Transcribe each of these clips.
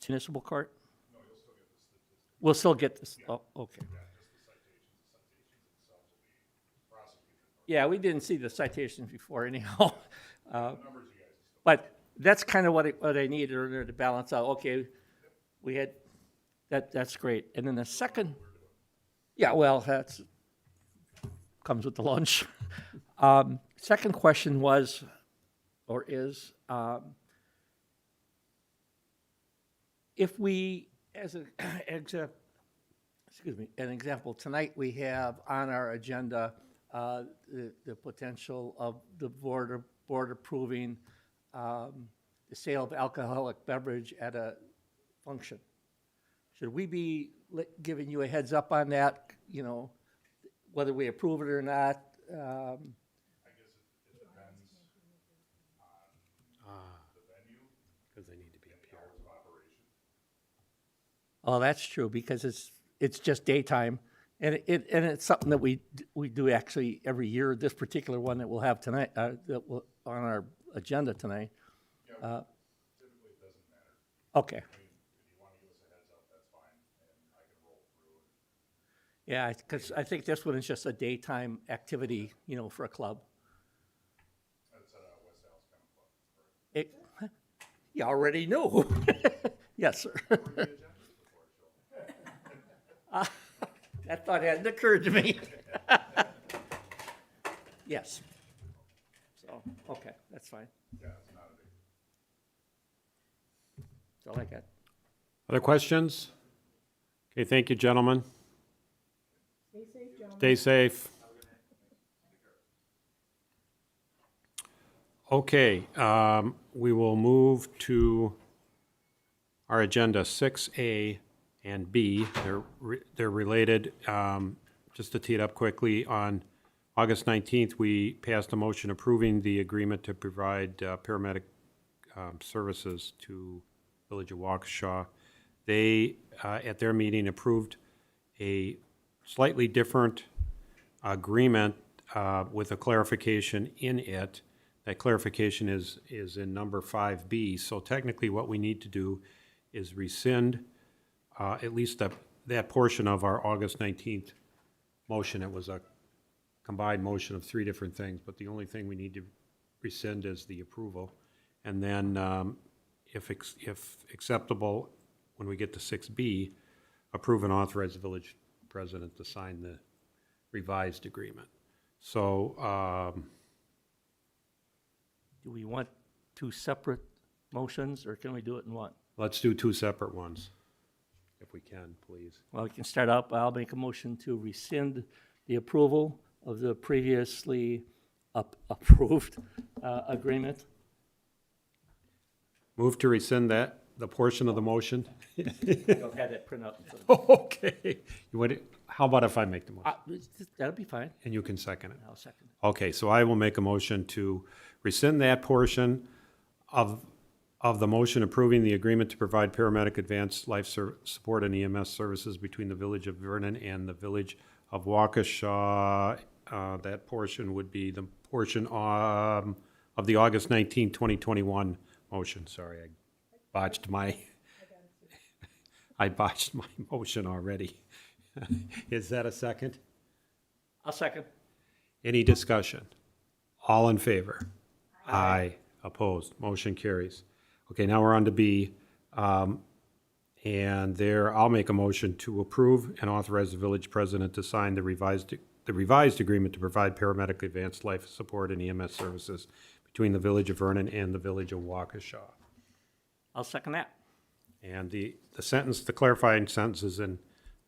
municipal court? No, you'll still get the statistics. We'll still get this, oh, okay. Yeah, just the citations themselves will be prosecuted. Yeah, we didn't see the citations before anyhow. The numbers you guys will still. But that's kind of what I needed in order to balance out, okay, we had, that's great. And then the second, yeah, well, that's, comes with the lunch. Second question was, or is, if we, as an example, tonight we have on our agenda the potential of the board approving the sale of alcoholic beverage at a function. Should we be giving you a heads up on that, you know, whether we approve it or not? I guess it depends on the venue. Because they need to be up here. Hours of operation. Oh, that's true, because it's just daytime, and it's something that we do actually every year. This particular one that we'll have tonight, that will on our agenda tonight. Yeah, typically it doesn't matter. Okay. I mean, if you want to give us a heads up, that's fine, and I can roll through it. Yeah, because I think this one is just a daytime activity, you know, for a club. That's West Allis Kennel Club, correct? You already know. Yes, sir. Where are the agendas before it shows? That thought hadn't occurred to me. Yes. So, okay, that's fine. Yeah, it's not a big. That's all I got. Other questions? Okay, thank you, gentlemen. Stay safe, gentlemen. Stay safe. Okay, we will move to our agenda 6A and B. They're related. Just to tee it up quickly, on August 19th, we passed a motion approving the agreement to provide paramedic services to Village of Waukesha. They, at their meeting, approved a slightly different agreement with a clarification in it. That clarification is in number 5B. So technically what we need to do is rescind at least that portion of our August 19th motion. It was a combined motion of three different things, but the only thing we need to rescind is the approval. And then if acceptable, when we get to 6B, approve and authorize the village president to sign the revised agreement. So, Do we want two separate motions, or can we do it in one? let's do two separate ones, if we can, please. Well, we can start out. I'll make a motion to rescind the approval of the previously approved agreement. Move to rescind the portion of the motion? I'll have that print out. Okay. How about if I make the motion? That'll be fine. And you can second it? I'll second it. Okay, so I will make a motion to rescind that portion of the motion approving the agreement to provide paramedic advanced life support and EMS services between the Village of Vernon and the Village of Waukesha. That portion would be the portion of the August 19, 2021 motion. Sorry, I botched my motion already. Is that a second? I'll second. Any discussion? All in favor? Aye. Opposed? Motion carries. Okay, now we're on to B. And there, I'll make a motion to approve and authorize the village president to sign the revised agreement to provide paramedic advanced life support and EMS services between the Village of Vernon and the Village of Waukesha. I'll second that. And the clarifying sentence is in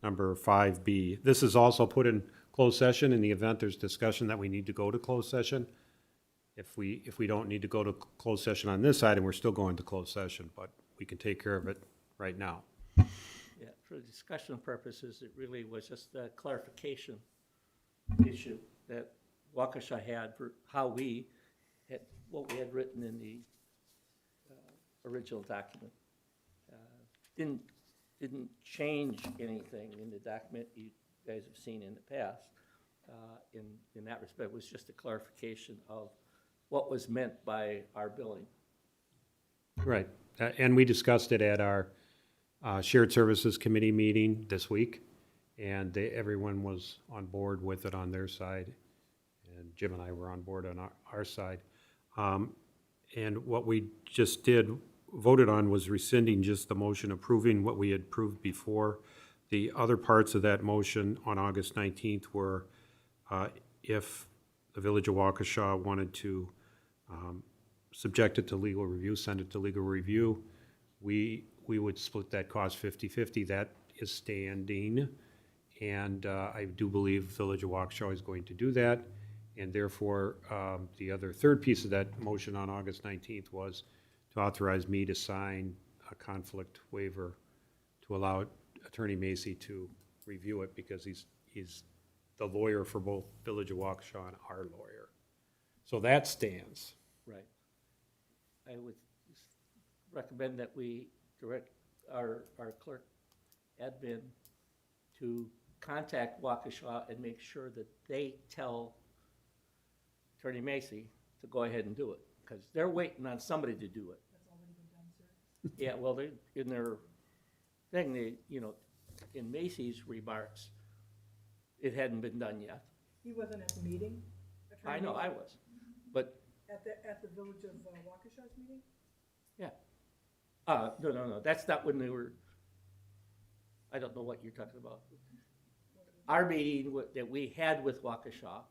number 5B. This is also put in closed session in the event there's discussion that we need to go to closed session. If we don't need to go to closed session on this item, we're still going to closed session, but we can take care of it right now. Yeah, for discussion purposes, it really was just a clarification issue that Waukesha had for how we had, what we had written in the original document. Didn't change anything in the document you guys have seen in the past. In that respect, it was just a clarification of what was meant by our billing. Right, and we discussed it at our Shared Services Committee meeting this week, and everyone was on board with it on their side, and Jim and I were on board on our side. And what we just voted on was rescinding just the motion approving what we had approved before. The other parts of that motion on August 19th were if the Village of Waukesha wanted to subject it to legal review, send it to legal review, we would split that cost 50-50. That is standing, and I do believe Village of Waukesha is going to do that, and therefore the other third piece of that motion on August 19th was to authorize me to sign a conflict waiver to allow Attorney Macy to review it, because he's the lawyer for both Village of Waukesha and our lawyer. So that stands. Right. I would recommend that we direct our clerk admin to contact Waukesha and make sure that they tell Attorney Macy to go ahead and do it, because they're waiting on somebody to do it. That's already been done, sir. Yeah, well, they, in their thing, they, in Macy's remarks, it hadn't been done yet. He wasn't at the meeting? I know, I was, but, At the Village of Waukesha's meeting? yeah. No, that's not when they were, I don't know what you're talking about. Our meeting that we had with Waukesha,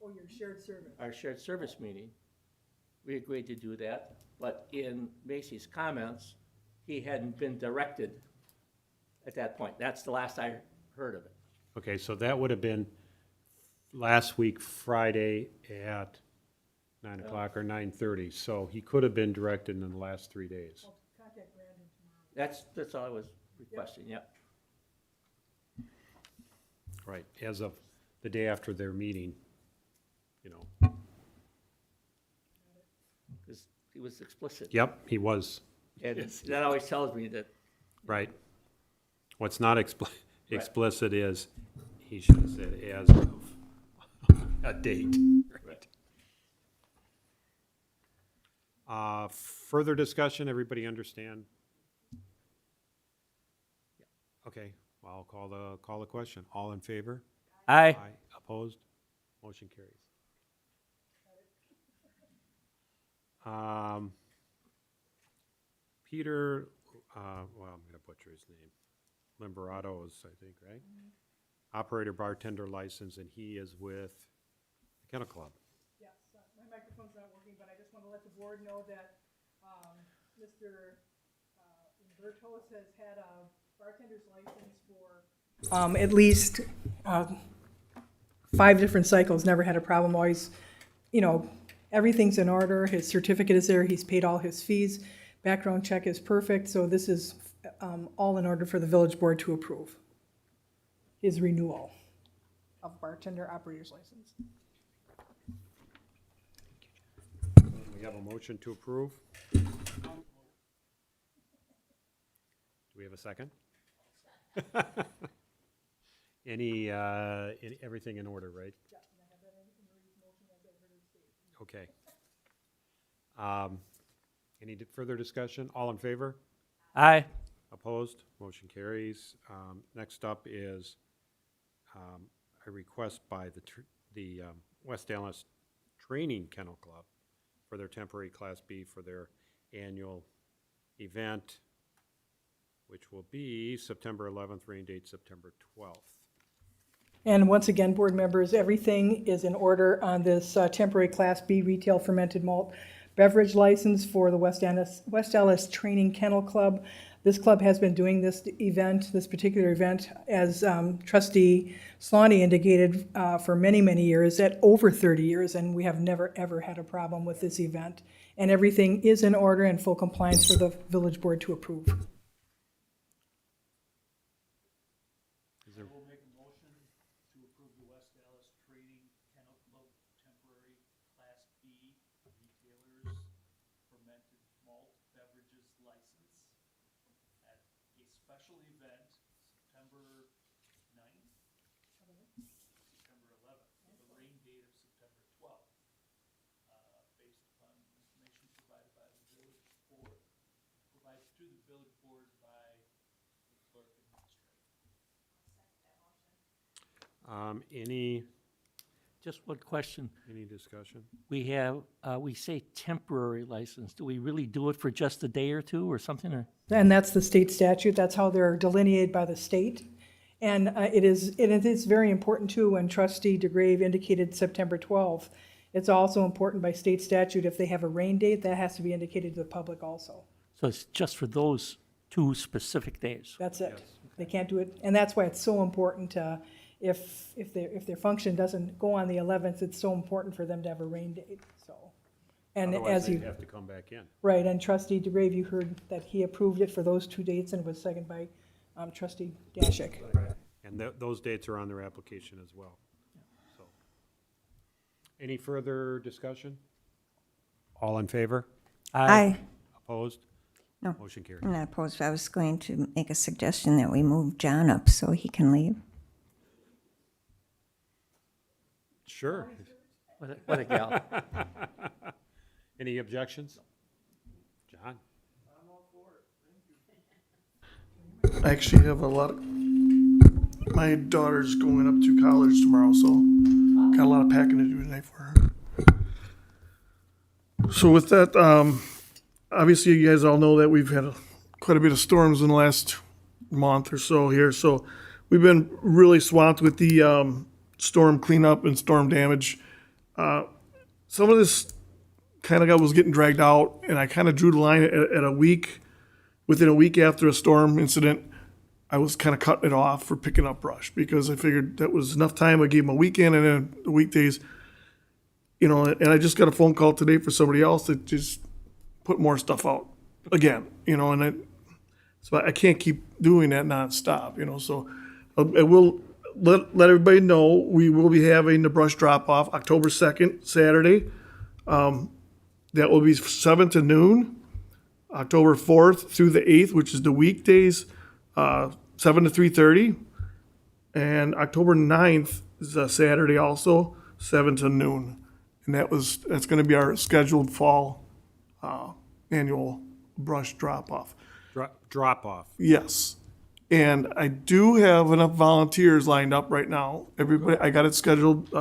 Oh, your shared service. our shared service meeting, we agreed to do that, but in Macy's comments, he hadn't been directed at that point. That's the last I heard of it. Okay, so that would have been last week, Friday at 9 o'clock or 9:30. So he could have been directed in the last 3 days. I'll contact Brandon tomorrow. That's all I was requesting, yep. Right, as of the day after their meeting, Because he was explicit. Yep, he was, And that always tells me that, right. What's not explicit is, he should have said as of a date. Right. Further discussion, everybody understand? Okay, well, I'll call the question. All in favor? aye. Opposed? Motion carries. Peter, well, I'm gonna butcher his name. Limberato's, I think, right? Operator bartender license, and he is with the Kennel Club. Yes, my microphone's not working, but I just want to let the board know that Mr. Bertos has had a bartender's license for at least 5 different cycles, never had a problem, always, everything's in order, his certificate is there, he's paid all his fees, background check is perfect, so this is all in order for the village board to approve his renewal of bartender operator's license. We have a motion to approve. Do we have a second? Everything in order, right? Okay. Any further discussion? All in favor? Aye. Opposed? Motion carries. Next up is a request by the West Dallas Training Kennel Club for their temporary Class B for their annual event, which will be September 11th, rain date September 12th. And once again, board members, everything is in order on this temporary Class B retail fermented malt beverage license for the West Dallas Training Kennel Club. This club has been doing this event, this particular event, as trustee Slawney indicated, for many, many years, at over 30 years, and we have never, ever had a problem with this event. And everything is in order and full compliance for the village board to approve. We'll make a motion to approve the West Dallas Training Kennel Club temporary Class B retailers fermented malt beverages license at a special event September 9th, September 11th, with a rain date of September 12th, based upon information provided by the village board, provided to the village board by Any Just one question. discussion? We have, we say temporary license. Do we really do it for just a day or two or something, or? And that's the state statute, that's how they're delineated by the state. And it is very important too, when trustee DeGrave indicated September 12th. It's also important by state statute, if they have a rain date, that has to be indicated to the public also. So it's just for those 2 specific days? That's it. They can't do it, and that's why it's so important to, if their function doesn't go on the 11th, it's so important for them to have a rain date, so. And Otherwise, as you, they'd have to come back in. right, and trustee DeGrave, you heard that he approved it for those 2 dates and was seconded by trustee Dashik. And those dates are on their application as well. So, any further discussion? All in favor? Aye. Opposed? No. Motion carried. I'm not opposed. I was going to make a suggestion that we move John up so he can leave. Sure. What a gal. Any objections? John? I actually have a lot of, my daughter's going up to college tomorrow, so got a lot of packing to do tonight for her. So with that, obviously you guys all know that we've had quite a bit of storms in the last month or so here, so we've been really swamped with the storm cleanup and storm damage. Some of this kind of was getting dragged out, and I kind of drew the line at a week. Within a week after a storm incident, I was kind of cutting it off for picking up brush because I figured that was enough time. I gave them a weekend and then the weekdays, you know, and I just got a phone call today for somebody else that just put more stuff out again, you know, so I can't keep doing that nonstop, you know, so I will let everybody know we will be having the brush drop off October 2nd, Saturday. That will be 7 to noon. October 4th through the 8th, which is the weekdays, 7 to 3:30. And October 9th is a Saturday also, 7 to noon. And that's going to be our scheduled fall annual brush drop-off. Drop off. Yes. And I do have enough volunteers lined up right now. Everybody, I got it scheduled.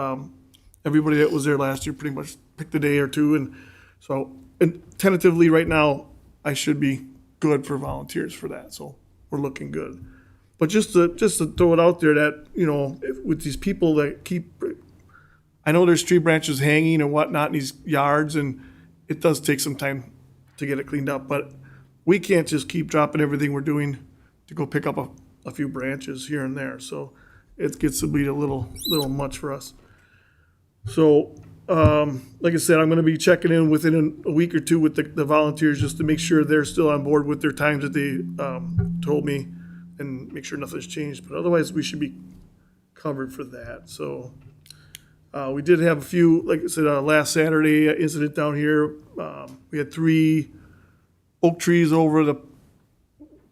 Everybody that was there last year pretty much picked a day or two. And so and tentatively right now, I should be good for volunteers for that, so we're looking good. But just to throw it out there that, you know, with these people that I know there's tree branches hanging and whatnot in these yards, and it does take some time to get it cleaned up, but we can't just keep dropping everything we're doing to go pick up a few branches here and there, so it gets to be a little much for us. So, like I said, I'm going to be checking in within a week or two with the volunteers just to make sure they're still on board with their times that they told me and make sure nothing's changed. But otherwise, we should be covered for that. So we did have a few, like I said, last Saturday incident down here. We had 3 oak trees over the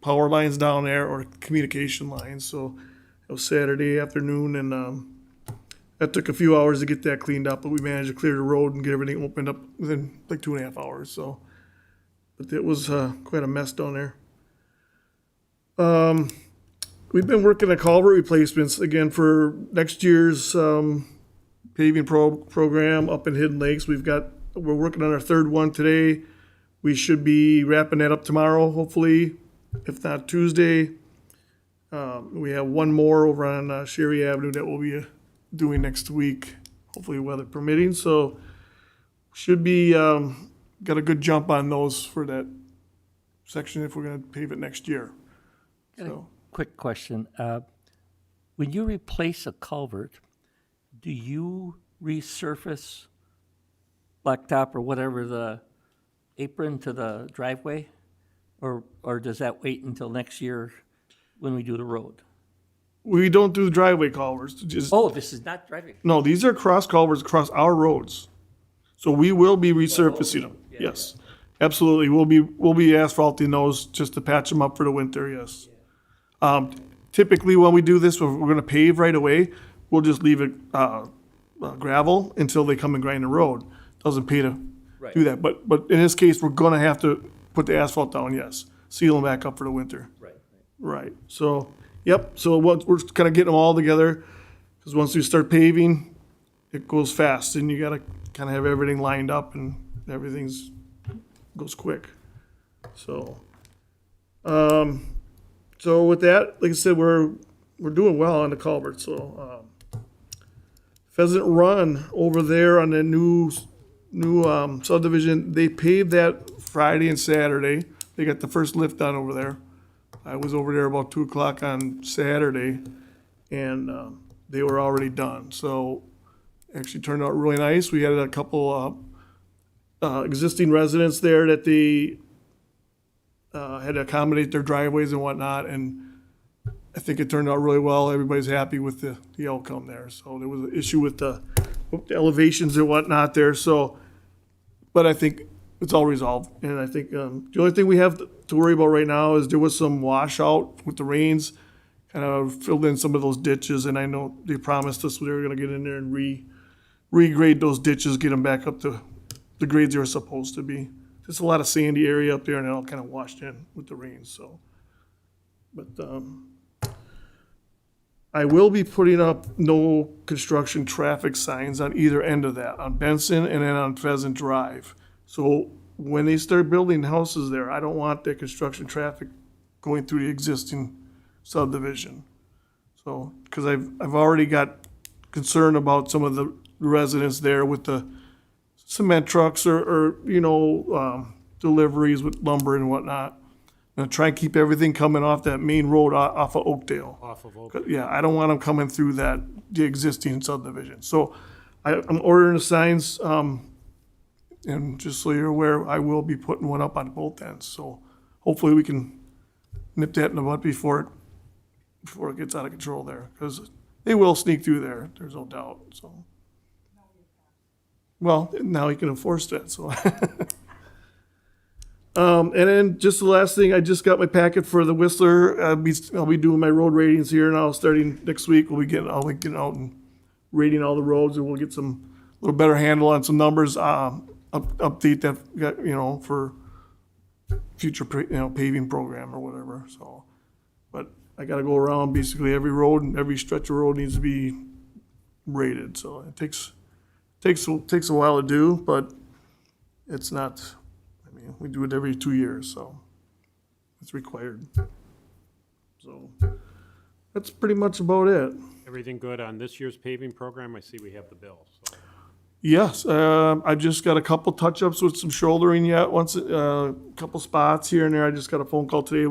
power lines down there, or communication lines. So it was Saturday afternoon, and that took a few hours to get that cleaned up, but we managed to clear the road and get everything opened up within like 2.5 hours. So, but it was quite a mess down there. We've been working on culvert replacements again for next year's paving program up in Hidden Lakes. We're working on our 3rd one today. We should be wrapping that up tomorrow, hopefully, if not Tuesday. We have one more over on Sherry Avenue that we'll be doing next week, hopefully weather permitting. So should be got a good jump on those for that section if we're going to pave it next year. So Quick question. When you replace a culvert, do you resurface blacktop or whatever the apron to the driveway? Or does that wait until next year when we do the road? we don't do driveway culverts. Oh, this is not driving. No, these are cross culverts across our roads. So we will be resurfacing them, yes. Absolutely, we'll be asphalting those just to patch them up for the winter, yes. Typically, when we do this, we're gonna pave right away, we'll just leave it, gravel until they come and grind the road. Doesn't pay to do that, but in this case, we're gonna have to put the asphalt down, yes. Seal them back up for the winter. Right, so, yep, so we're kind of getting them all together. Because once you start paving, it goes fast, and you gotta kind of have everything lined up, and everything's, goes quick. So, so with that, like I said, we're doing well on the culvert, so, Pheasant Run over there on the new subdivision, they paved that Friday and Saturday. They got the first lift done over there. I was over there about 2 o'clock on Saturday, and they were already done. So actually turned out really nice. We had a couple existing residents there that they had to accommodate their driveways and whatnot, and I think it turned out really well. Everybody's happy with the outcome there. So there was an issue with the elevations and whatnot there. So, but I think it's all resolved. And I think the only thing we have to worry about right now is there was some washout with the rains, kind of filled in some of those ditches. And I know they promised us they were going to get in there and regrade those ditches, get them back up to the grades they were supposed to be. There's a lot of sandy area up there, and it all kind of washed in with the rains. So, but I will be putting up no construction traffic signs on either end of that, on Benson and then on Pheasant Drive. So when they start building houses there, I don't want that construction traffic going through the existing subdivision. So, because I've already got concern about some of the residents there with the cement trucks or deliveries with lumber and whatnot. And try and keep everything coming off that main road off of Oakdale. Off of Oak. Yeah, I don't want them coming through the existing subdivision. So I'm ordering the signs, and just so you're aware, I will be putting one up on both ends. So hopefully we can nip that in the bud before it gets out of control there, because they will sneak through there. There's no doubt. So, well, now you can enforce that. So. And then just the last thing, I just got my packet for the Whistler. I'll be doing my road ratings here now, starting next week. I'll be getting out and rating all the roads, and we'll get a little better handle on some numbers. Update that, for future, paving program or whatever. So, but I got to go around basically every road, and every stretch of road needs to be rated. So it takes a while to do, but it's not. We do it every 2 years, so it's required. So that's pretty much about it. Everything good on this year's paving program? I see we have the bill, so. Yes, I just got a couple touch-ups with some shouldering yet. A couple spots here and there. I just got a phone call today,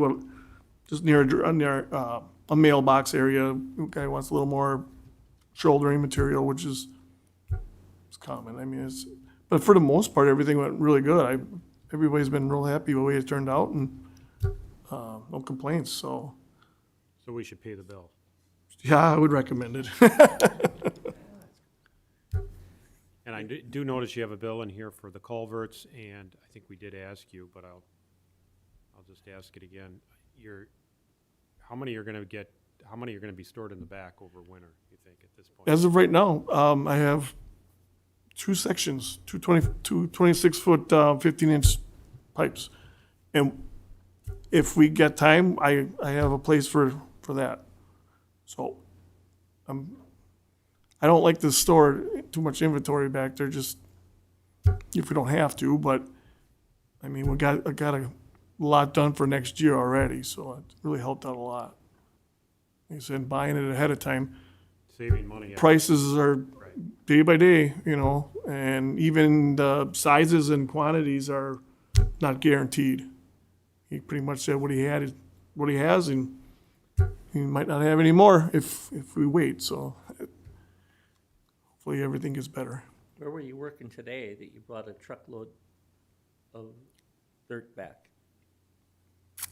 just near a mailbox area. The guy wants a little more shouldering material, which is common. I mean, but for the most part, everything went really good. Everybody's been real happy with the way it turned out, and no complaints. So we should pay the bill. Yeah, I would recommend it. And I do notice you have a bill in here for the culverts, and I think we did ask you, but I'll just ask it again. How many are going to be stored in the back over winter, you think, at this point? As of right now, I have two sections, two 26-foot, 15-inch pipes. And if we get time, I have a place for that. So I don't like to store too much inventory back there, just if we don't have to. But, I mean, I got a lot done for next year already, so it really helped out a lot. Like I said, buying it ahead of time. Saving money. Yeah. Prices are day by day, and even the sizes and quantities are not guaranteed. He pretty much said what he had is what he has, and he might not have any more if we wait. So hopefully everything gets better. Where were you working today that you brought a truckload of dirt back?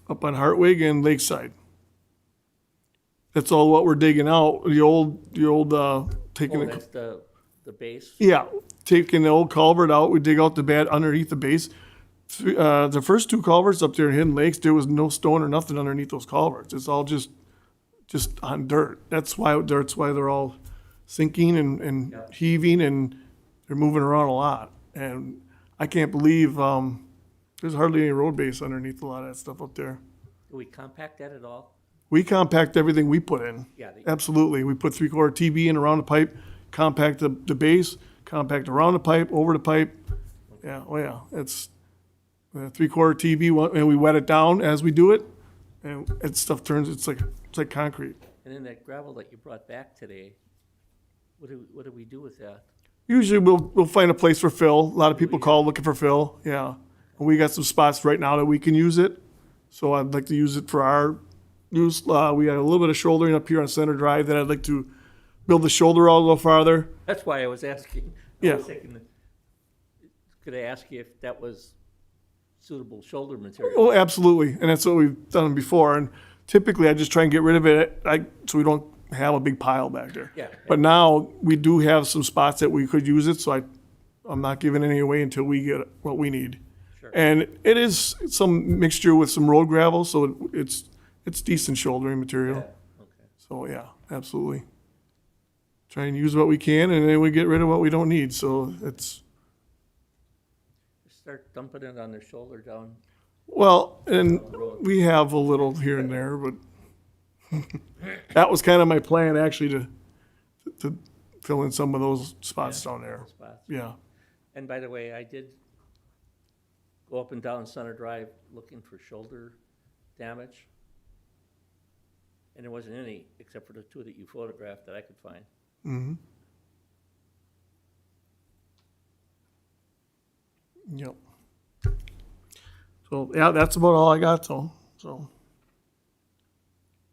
Up on Hartwig and Lakeside. That's all what we're digging out. The old taking Oh, it. that's the base? Yeah, taking the old culvert out, we dig out the bed underneath the base. The first two culverts up there in Hidden Lakes, there was no stone or nothing underneath those culverts. It's all just on dirt. That's why they're all sinking and heaving, and they're moving around a lot. And I can't believe there's hardly any road base underneath a lot of that stuff up there. Do we compact that at all? We compact everything we put in. Yeah, they- Absolutely. We put 3/4 TB in around the pipe, compact the base, compact around the pipe, over the pipe. Yeah, oh yeah, it's 3/4 TB, and we wet it down as we do it, and stuff turns, it's like concrete. And then that gravel that you brought back today, what do we do with that? Usually we'll find a place for fill. A lot of people call looking for fill, yeah. And we got some spots right now that we can use it, so I'd like to use it for our use. We got a little bit of shouldering up here on Center Drive that I'd like to build the shoulder out a little farther. That's why I was asking. I Yeah. was thinking, could I ask you if that was suitable shoulder material? Oh, absolutely, and that's what we've done before, and typically I just try and get rid of it, so we don't have a big pile back there. Yeah. But now, we do have some spots that we could use it, so I'm not giving any away until we get what we need. Sure. And it is some mixture with some road gravel, so it's decent shouldering material. Okay. So, yeah, absolutely. Try and use what we can, and then we get rid of what we don't need, so it's, Just start dumping it on their shoulder down. well, and we have a little here and there, but that was kind of my plan, actually, to fill in some of those spots down there. Spots. Yeah. And by the way, I did go up and down Center Drive looking for shoulder damage. And there wasn't any, except for the two that you photographed that I could find. Yep. So, yeah, that's about all I got, so.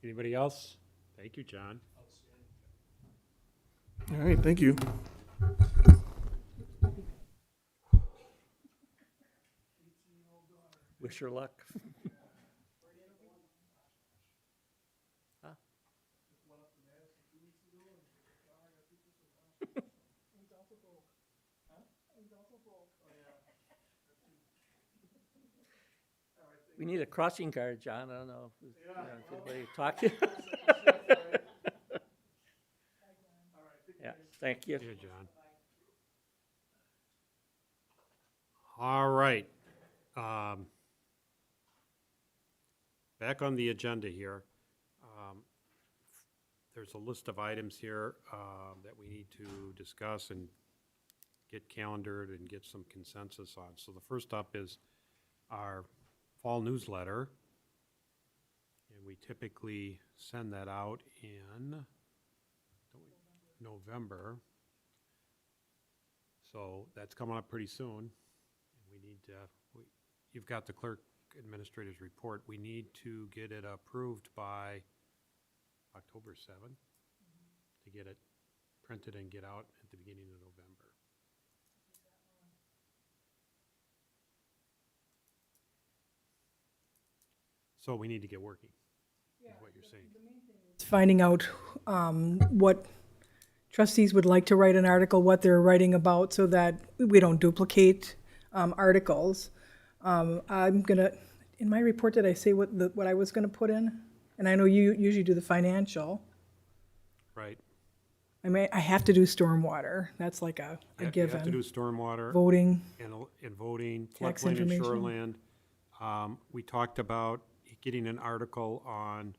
Anybody else? Thank you, John. All right, thank you. Wish her luck. Huh? We need a crossing guard, John. I don't know if anybody talk to you. Yeah, thank you. Yeah, John. All right. Back on the agenda here. There's a list of items here that we need to discuss and get calendared and get some consensus on. So the first up is our fall newsletter. And we typically send that out in November. So that's coming up pretty soon. We need to, you've got the clerk administrator's report. We need to get it approved by October 7th to get it printed and get out at the beginning of November. So we need to get working, is what you're saying. It's finding out what trustees would like to write an article, what they're writing about, so that we don't duplicate articles. I'm gonna, in my report, did I say what I was gonna put in? And I know you usually do the financial. Right. I mean, I have to do stormwater. That's like a You have given. to do stormwater Voting, and voting, Tax floodplain and information. shoreland. We talked about getting an article on,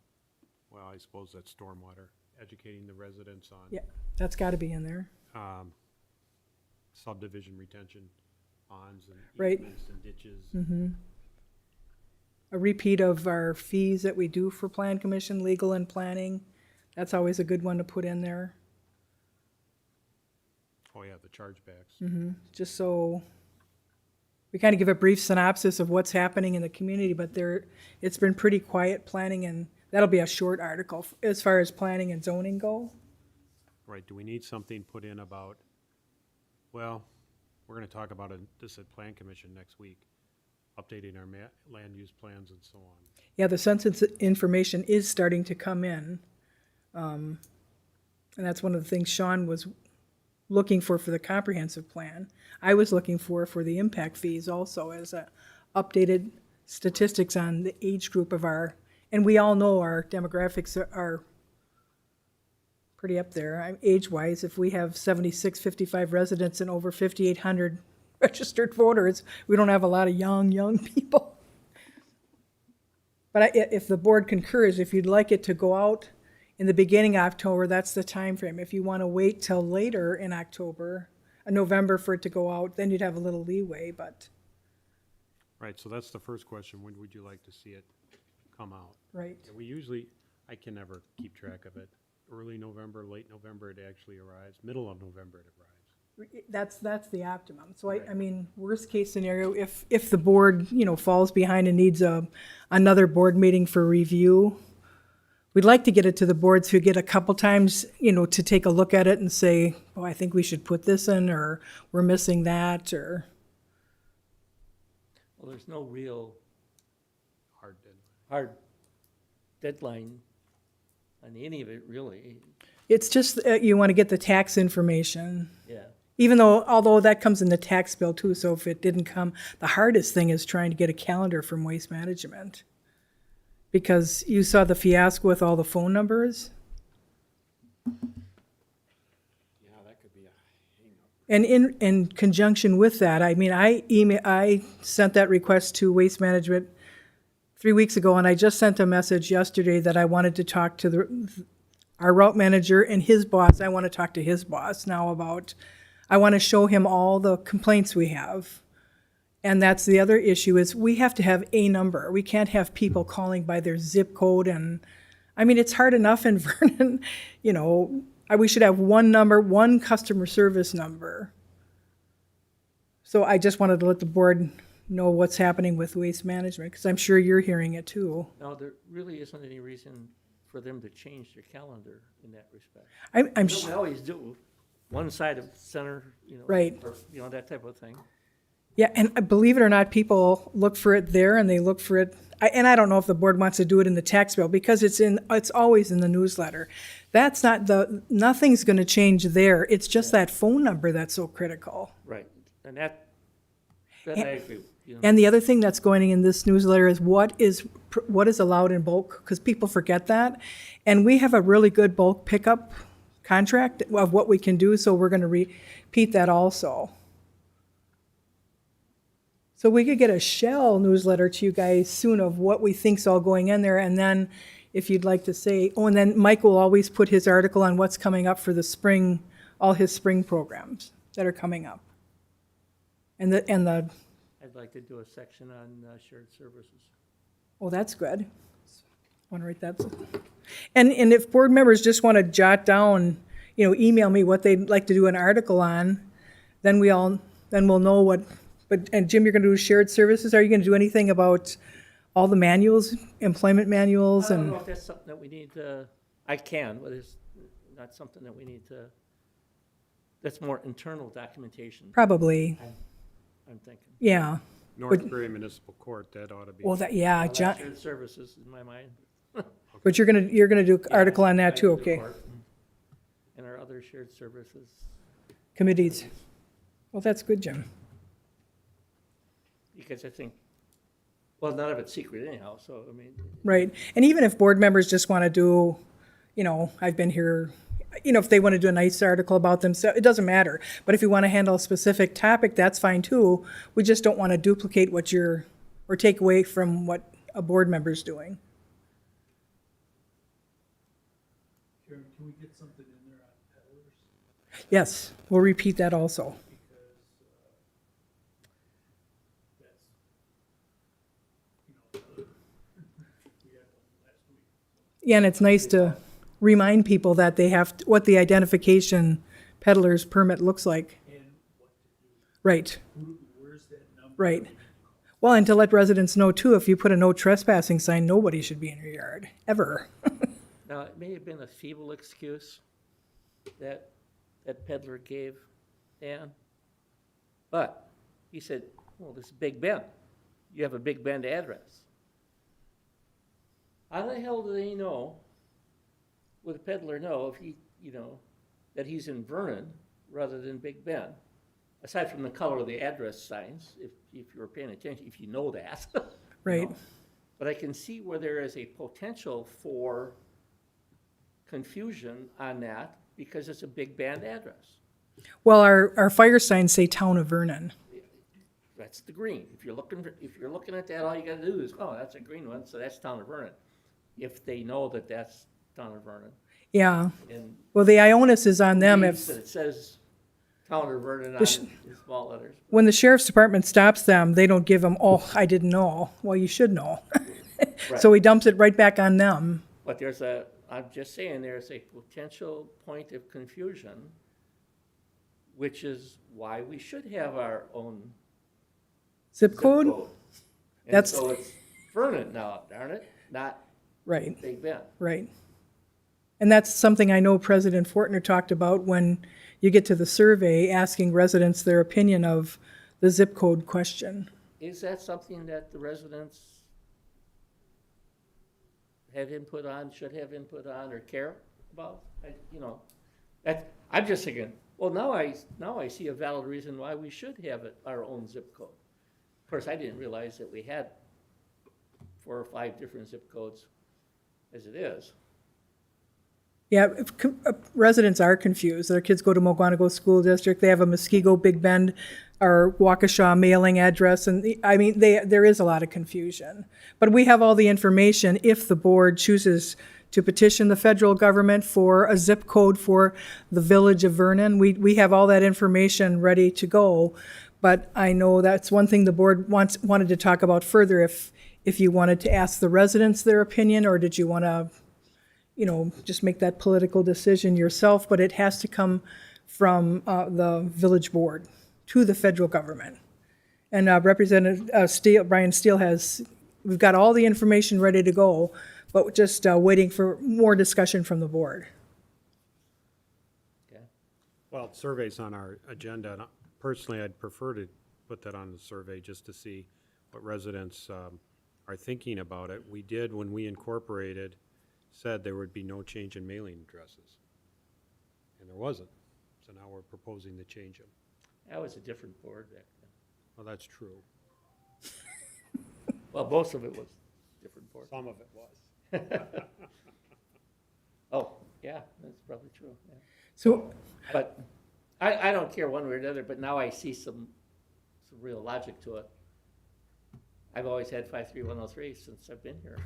well, I suppose that's stormwater, educating the residents on yeah, that's gotta be in there. subdivision retention ponds and Right. easements and ditches. A repeat of our fees that we do for plan commission, legal and planning. That's always a good one to put in there, Oh, yeah, the chargebacks. just so we kind of give a brief synopsis of what's happening in the community, but it's been pretty quiet planning, and that'll be a short article as far as planning and zoning go. Right, do we need something put in about, well, we're gonna talk about this at Plan Commission next week, updating our land use plans and so on. Yeah, the census information is starting to come in. And that's one of the things Sean was looking for the comprehensive plan. I was looking for the impact fees also as updated statistics on the age group of and we all know our demographics are pretty up there. Age-wise, if we have 76, 55 residents and over 5,800 registered voters, we don't have a lot of young people. But But if the board concurs, if you'd like it to go out in the beginning of October, that's the time frame. If you want to wait till later in October, November for it to go out, then you'd have a little leeway, but, Right, so that's the first question. When would you like to see it come out? right. Yeah, we usually, I can never keep track of it. Early November, late November, it actually arrives. Middle of November, it arrives. That's the optimum. So I mean, worst case scenario, if the board, falls behind and needs another board meeting for review, we'd like to get it to the boards who get a couple times, to take a look at it and say, oh, I think we should put this in, or we're missing that, or, Well, there's no real Hard deadline. hard deadline on any of it, really. it's just, you want to get the tax information. Yeah. Although that comes in the tax bill too, so if it didn't come, the hardest thing is trying to get a calendar from Waste Management. Because you saw the fiasco with all the phone numbers. Yeah, that could be a hang-up. And in conjunction with that, I mean, I sent that request to Waste Management 3 weeks ago, and I just sent a message yesterday that I wanted to talk to our route manager and his boss. I want to talk to his boss now about, I want to show him all the complaints we have. And that's the other issue, is we have to have a number. We can't have people calling by their zip code, and, I mean, it's hard enough in Vernon, we should have one number, one customer service number. So I just wanted to let the board know what's happening with Waste Management, because I'm sure you're hearing it too. No, there really isn't any reason for them to change their calendar in that respect. I'm, They always do, one side of center, Right. or, that type of thing. yeah, and believe it or not, people look for it there and they look for it, and I don't know if the board wants to do it in the tax bill, because it's always in the newsletter. That's nothing's gonna change there, it's just that phone number that's so critical. Right, and that I agree with. And the other thing that's going in this newsletter is what is allowed in bulk, because people forget that. And we have a really good bulk pickup contract of what we can do, so we're gonna repeat that also. So we could get a shell newsletter to you guys soon of what we think's all going in there, and then if you'd like to say, and then Mike will always put his article on what's coming up for the spring, all his spring programs that are coming up. And the I'd like to do a section on shared services. oh, that's good. Want to write that? And if board members just want to jot down, email me what they'd like to do an article on, then we'll know what. And Jim, you're going to do shared services. Are you going to do anything about all the manuals, employment manuals, I don't and know if that's something that we need to, I can, but it's not something that we need to, that's more internal documentation, probably, I'm thinking. yeah. Northbury Municipal Court, that ought to be. Well, Well, that's John, shared services in my mind. but you're going to do article on that too, I do okay? court And our other shared services. Committees. Well, that's good, Jim. Because I think, well, none of it's secret anyhow, so, I mean, Right, and even if board members just want to do, I've been here, if they want to do a nice article about them, so it doesn't matter. But if you want to handle a specific topic, that's fine too. We just don't want to duplicate or take away from what a board member's doing. Karen, can we get something in there on peddlers? Yes, we'll repeat that also. Because, that's, we had one last week. Yeah, and it's nice to remind people that they have, what the identification peddler's permit looks like. And what to do, Right, where's that number? right. Well, and to let residents know too, if you put a no trespassing sign, nobody should be in your yard, ever. now, it may have been a feeble excuse that peddler gave Dan. But he said, well, this is Big Bend. You have a Big Bend address. How the hell do they know, would a peddler know if he, that he's in Vernon rather than Big Bend? Aside from the color of the address signs, if you were paying attention, if you know that. Right. But I can see where there is a potential for confusion on that because it's a Big Bend address. Well, our fire signs say Town of Vernon. that's the green. If you're looking at that, all you gotta do is, oh, that's a green one, so that's town of Vernon. If they know that that's town of Vernon. Yeah, And well, the onus is on them reads if, that it says town of Vernon on in small letters. when the sheriff's department stops them, they don't give them, oh, I didn't know. Well, you should know. So he dumps it right back on them. But I'm just saying, there's a potential point of confusion, which is why we should have our own Zip zip code? code. And That's- so it's Vernon now, darn it, not Right, Big Bend. right. And that's something I know President Fortner talked about when you get to the survey, asking residents their opinion of the zip code question. Is that something that the residents have input on, should have input on, or care about? I'm just thinking, well, now I see a valid reason why we should have our own zip code. Of course, I didn't realize that we had 4 or 5 different zip codes as it is. Yeah, residents are confused. Their kids go to Mugwanago School District, they have a Muskego, Big Bend, or Waukesha mailing address, and there is a lot of confusion. But we have all the information if the board chooses to petition the federal government for a zip code for the village of Vernon. We have all that information ready to go. But I know that's one thing the board wanted to talk about further, if you wanted to ask the residents their opinion, or did you want to just make that political decision yourself, but it has to come from the village board to the federal government. And Representative Brian Steele we've got all the information ready to go, but just waiting for more discussion from the board. Okay. Well, survey's on our agenda, and personally, I'd prefer to put that on the survey just to see what residents are thinking about it. We did, when we incorporated, said there would be no change in mailing addresses. And there wasn't. So now we're proposing to change them. That was a different board back then. Well, that's true. Well, most of it was different board. Some of it was. Oh, yeah, that's probably true, yeah. So, But I don't care one way or the other, but now I see some real logic to it. I've always had 53103 since I've been here.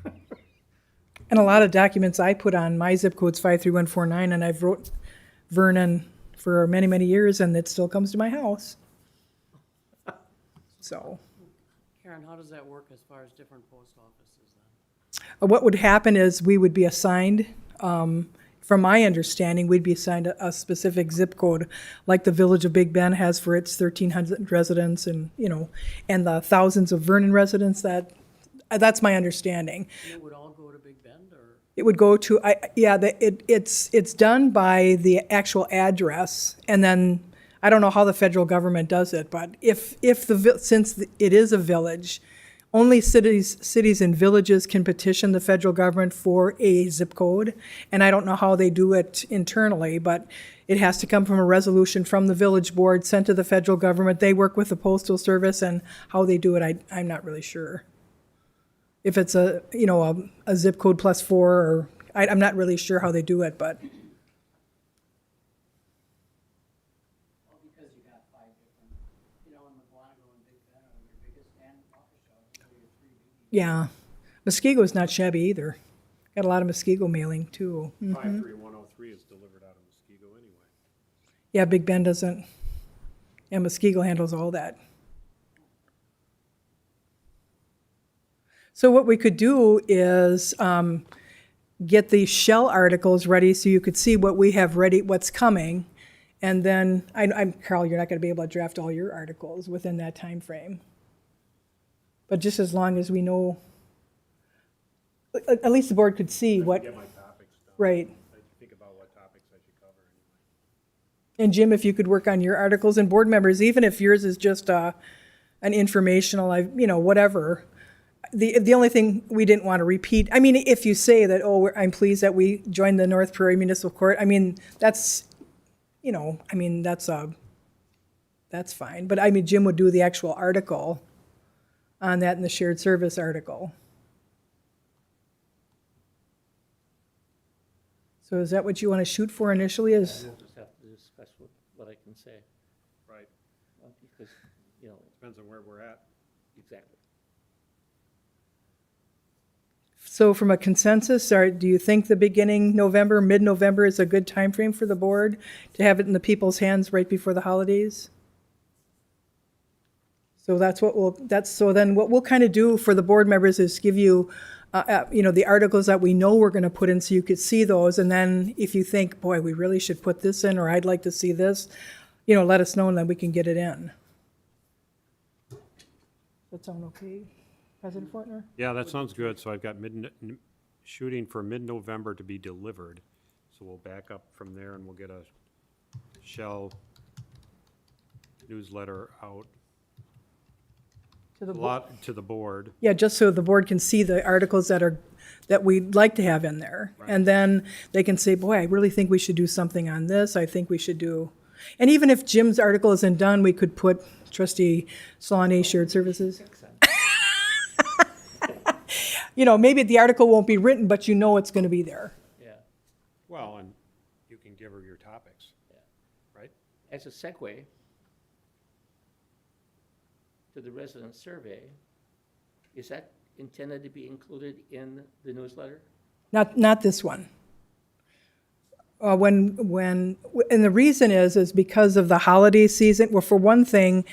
and a lot of documents I put on, my zip code's 53149, and I've wrote Vernon for many, many years, and it still comes to my house. So. Karen, how does that work as far as different post offices then? What would happen is we would be assigned, from my understanding, we'd be assigned a specific zip code, like the village of Big Bend has for its 1,300 residents, and and the thousands of Vernon residents. That's my understanding. It would all go to Big Bend, or? It would go to, it's done by the actual address, and then I don't know how the federal government does it, but since it is a village, only cities and villages can petition the federal government for a zip code, and I don't know how they do it internally, but it has to come from a resolution from the village board sent to the federal government. They work with the postal service, and how they do it, I'm not really sure. If it's a zip code +4, or I'm not really sure how they do it, but. Well, because you got 5 different, in Mugwanago and Big Bend are your biggest, and Waukesha, so your 3 biggies. Yeah, Muskego's not shabby either. Got a lot of Muskego mailing too. 53103 is delivered out of Muskego anyway. Yeah, Big Bend doesn't. Yeah, Muskego handles all that. So what we could do is get the shell articles ready so you could see what we have ready, what's coming. And then, Carl, you're not going to be able to draft all your articles within that time frame. But just as long as we know, at least the board could see what, Get my topics done. right. I think about what topics I should cover anyway. And Jim, if you could work on your articles, and board members, even if yours is just an informational, whatever. The only thing we didn't want to repeat, if you say that, I'm pleased that we joined the North Prairie Municipal Court, that's, that's fine. But Jim would do the actual article on that in the shared service article. So is that what you want to shoot for initially? We'll just have to discuss what I can say. Right. Because you know, Depends on where we're at. exactly. So from a consensus, do you think the beginning November, mid-November is a good time frame for the board to have it in the people's hands right before the holidays? So so then what we'll kind of do for the board members is give you, the articles that we know we're going to put in so you could see those. And then if you think, boy, we really should put this in, or I'd like to see this, let us know and then we can get it in. Does that sound okay, President Fortner? Yeah, that sounds good. So I've got shooting for mid-November to be delivered. So we'll back up from there and we'll get a shell newsletter out to the board. Yeah, just so the board can see the articles that we'd like to have in there. And then they can say, boy, I really think we should do something on this. I think we should do, and even if Jim's article isn't done, we could put trustee Solane shared services. Maybe the article won't be written, but it's going to be there. Yeah. Well, and you can give her your topics, right? As a segue to the resident survey, is that intended to be included in the newsletter? Not this one. And the reason is because of the holiday season. Well, for one thing,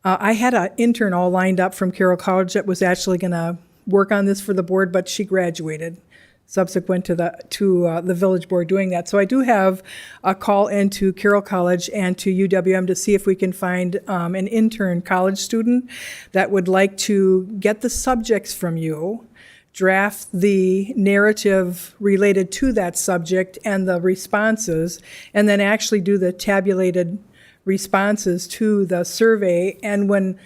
I had an intern all lined up from Carroll College that was actually going to work on this for the board, but she graduated subsequent to the village board doing that. So I do have a call into Carroll College and to UWM to see if we can find an intern college student that would like to get the subjects from you, draft the narrative related to that subject and the responses, and then actually do the tabulated responses to the survey. And when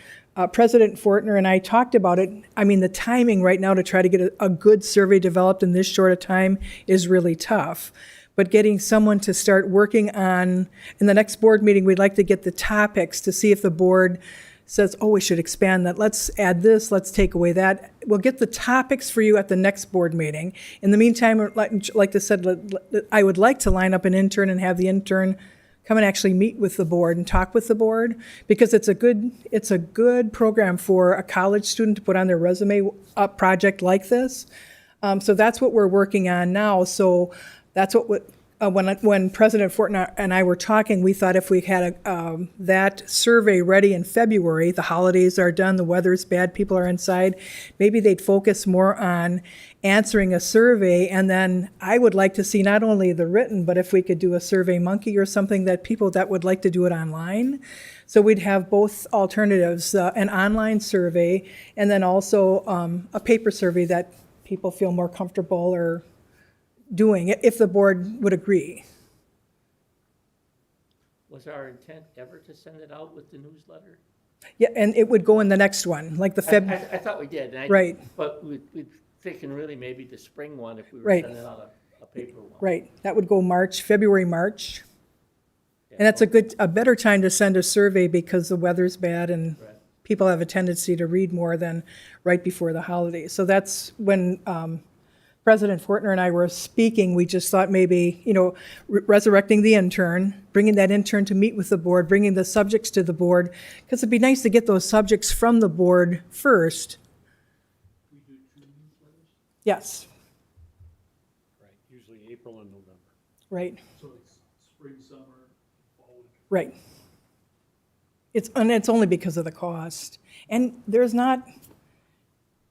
President Fortner and I talked about it, the timing right now to try to get a good survey developed in this short a time is really tough. But getting someone to start working on, in the next board meeting, we'd like to get the topics to see if the board says, oh, we should expand that. Let's add this, let's take away that. We'll get the topics for you at the next board meeting. In the meantime, like I said, I would like to line up an intern and have the intern come and actually meet with the board and talk with the board, because it's a good program for a college student to put on their resume, a project like this. So that's what we're working on now. So that's when President Fortner and I were talking, we thought if we had that survey ready in February, the holidays are done, the weather's bad, people are inside, maybe they'd focus more on answering a survey. And then I would like to see not only the written, but if we could do a Survey Monkey or something that people that would like to do it online. So we'd have both alternatives, an online survey and then also a paper survey that people feel more comfortable or doing, if the board would agree. Was our intent ever to send it out with the newsletter? Yeah, and it would go in the next one, like the I thought we did. Right. But we'd thinking really maybe the spring one if we were Right. sending out a paper one. Right, that would go February, March. And that's a better time to send a survey because the weather's bad and Right. people have a tendency to read more than right before the holidays. So that's when President Fortner and I were speaking, we just thought maybe, resurrecting the intern, bringing that intern to meet with the board, bringing the subjects to the board, because it'd be nice to get those subjects from the board first. We do 2 newsletters, Yes, Right, usually April and November. right, so it's spring, summer, fall, winter. right. It's only because of the cost. And there's not,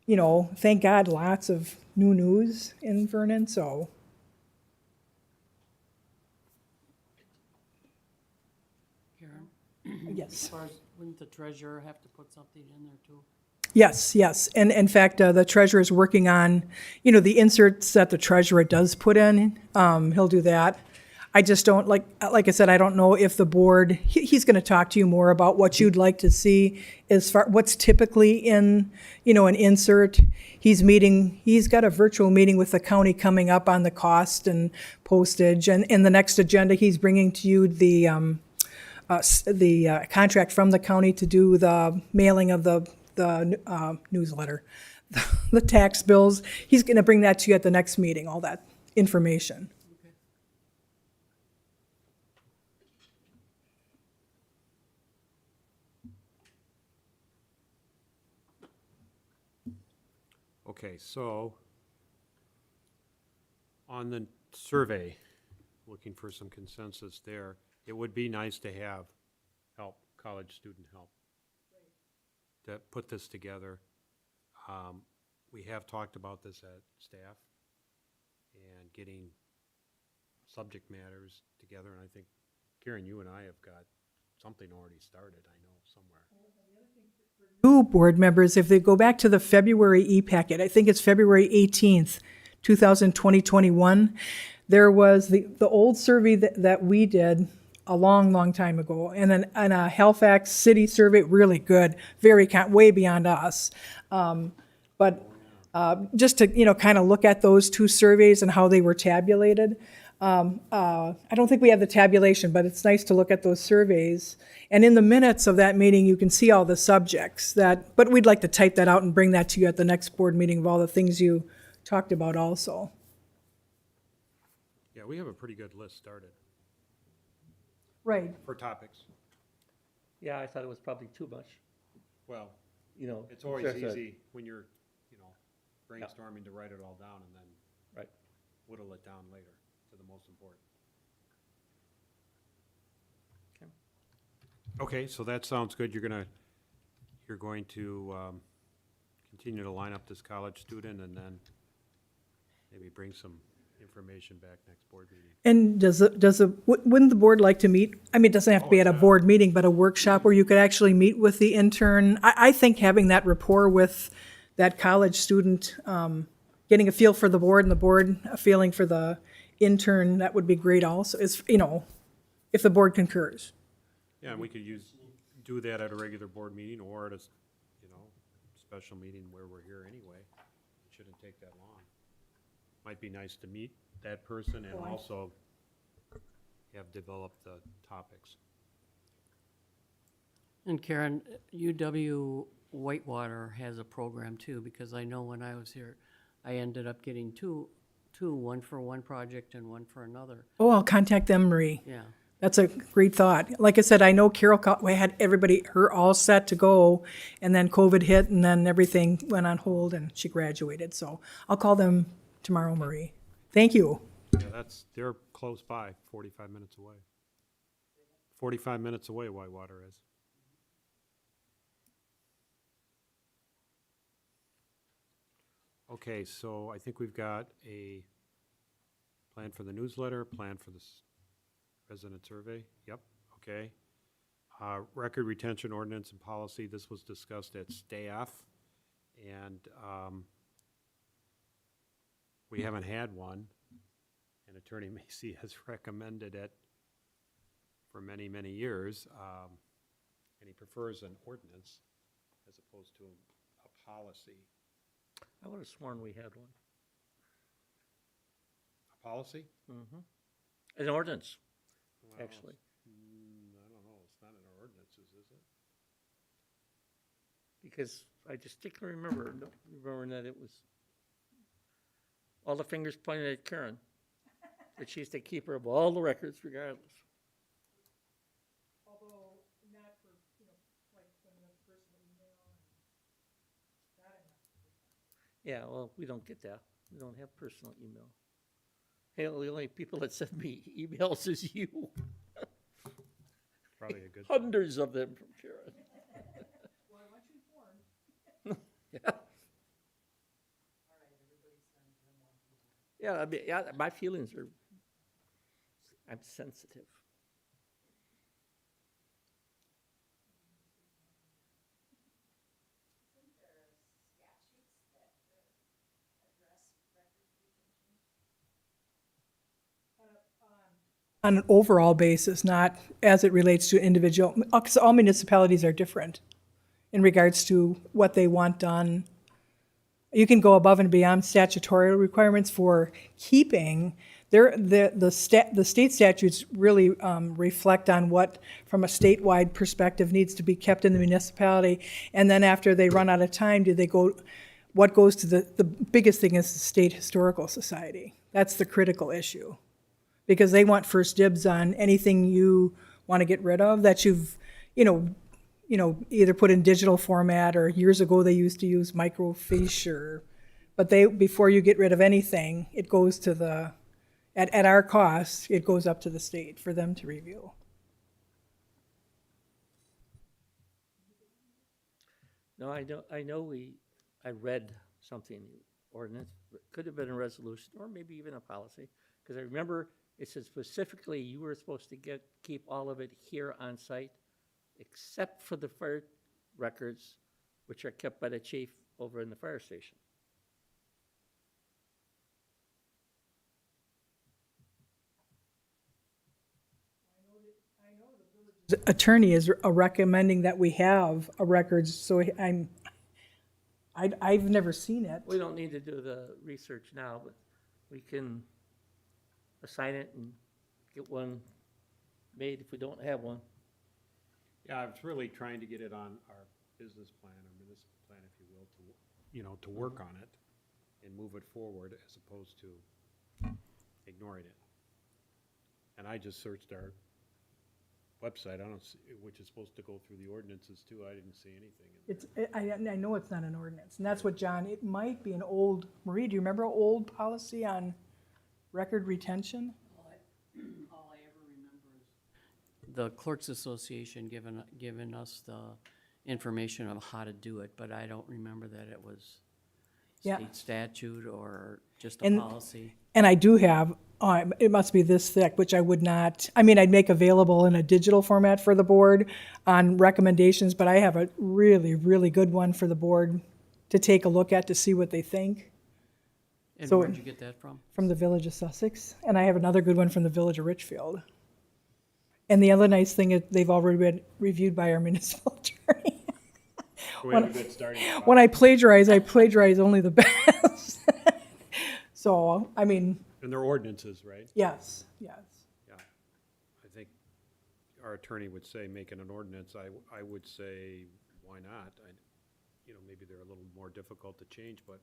thank God, lots of new news in Vernon, so. Karen, Yes. as far as, wouldn't the treasurer have to put something in there too? Yes. And in fact, the treasurer is working on, the inserts that the treasurer does put in. He'll do that. I just don't, like I said, I don't know if the board, he's going to talk to you more about what you'd like to see as far, what's typically in, an insert. He's got a virtual meeting with the county coming up on the cost and postage. And in the next agenda, he's bringing to you the contract from the county to do the mailing of the newsletter, the tax bills. He's going to bring that to you at the next meeting, all that information. Okay, so on the survey, looking for some consensus there, it would be nice to have help, college student help, to put this together. We have talked about this at staff and getting subject matters together, and I think, Karen, you and I have got something already started, I know, somewhere. New board members, if they go back to the February e-packet, I think it's February 18th, 2021, there was the old survey that we did a long time ago, and then a Halifax city survey, really good, way beyond us. But just to, kind of look at those two surveys and how they were tabulated. I don't think we have the tabulation, but it's nice to look at those surveys. And in the minutes of that meeting, you can see all the subjects but we'd like to type that out and bring that to you at the next board meeting of all the things you talked about also. Yeah, we have a pretty good list started Right. for topics. Yeah, I thought it was probably too much, Well, it's Just always a- easy when you're, brainstorming to write it all down and then Right. whittle it down later to the most important. Okay. Okay, so that sounds good. You're going to continue to line up this college student and then maybe bring some information back next board meeting. And wouldn't the board like to meet? I mean, it doesn't have to be at a board meeting, but a workshop where you could actually meet with the intern. I think having that rapport with that college student, getting a feel for the board and the board a feeling for the intern, that would be great also, if the board concurs. Yeah, and we could do that at a regular board meeting or at a, special meeting where we're here anyway. It shouldn't take that long. Might be nice to meet that person and also have developed the topics. And Karen, UW Whitewater has a program too, because I know when I was here, I ended up getting two, one for one project and one for another. Oh, I'll contact them, Marie. Yeah. That's a great thought. Like I said, I know Carol, we had her all set to go, and then COVID hit, and then everything went on hold, and she graduated. So I'll call them tomorrow, Marie. Thank you. Yeah, they're close by, 45 minutes away. 45 minutes away, Whitewater is. Okay, so I think we've got a plan for the newsletter, plan for this resident survey. Yep, okay. Record retention ordinance and policy, this was discussed at staff, and we haven't had one, and Attorney Macy has recommended it for many, many years, and he prefers an ordinance as opposed to a policy. I would have sworn we had one. A policy? An ordinance, Well, actually. I don't know, it's not in our ordinances, is it? Because I distinctly remembering that it was all the fingers pointed at Karen, that she's the keeper of all the records regardless. Although not for, like when the personal email and that. Yeah, well, we don't get that. We don't have personal email. Hey, the only people that send me emails is you. Probably a good. Hundreds of them from Karen. Well, I want you informed. Yeah. Yeah, I mean, yeah, my feelings are, I'm sensitive. On an overall basis, not as it relates to individual, because all municipalities are different in regards to what they want done. You can go above and beyond statutory requirements for keeping. The state statutes really reflect on what, from a statewide perspective, needs to be kept in the municipality. And then after they run out of time, what goes to the biggest thing is the State Historical Society. That's the critical issue. Because they want first dibs on anything you want to get rid of that you've, either put in digital format, or years ago they used to use microfiche or But they, before you get rid of anything, it goes to the, at our cost, it goes up to the state for them to review. No, I read something, ordinance, could have been a resolution, or maybe even a policy, because I remember it said specifically you were supposed to keep all of it here on site, except for the fire records, which are kept by the chief over in the fire station. The attorney is recommending that we have a records, so I've never seen it. We don't need to do the research now, but we can assign it and get one made if we don't have one. Yeah, I was really trying to get it on our business plan, or municipal plan, if you will, to work on it and move it forward as opposed to ignoring it. And I just searched our website, I don't see, which is supposed to go through the ordinances too, I didn't see anything in there. I know it's not an ordinance, and that's what John, it might be an old, Marie, do you remember old policy on record retention? All I ever remember is the Clerks Association giving us the information of how to do it, but I don't remember that it was Yeah. state statute or just a And- policy. And I do have, it must be this thick, which I would not, I mean, I'd make available in a digital format for the board on recommendations, but I have a really, really good one for the board to take a look at to see what they think And So- where'd you get that from? from the Village of Sussex. And I have another good one from the Village of Richfield. And the other nice thing is they've already been reviewed by our municipal attorney. We have a good starting spot. When I plagiarize only the best. So, I mean, And they're ordinances, right? yes. Yeah. I think our attorney would say making an ordinance, I would say, why not? Maybe they're a little more difficult to change, but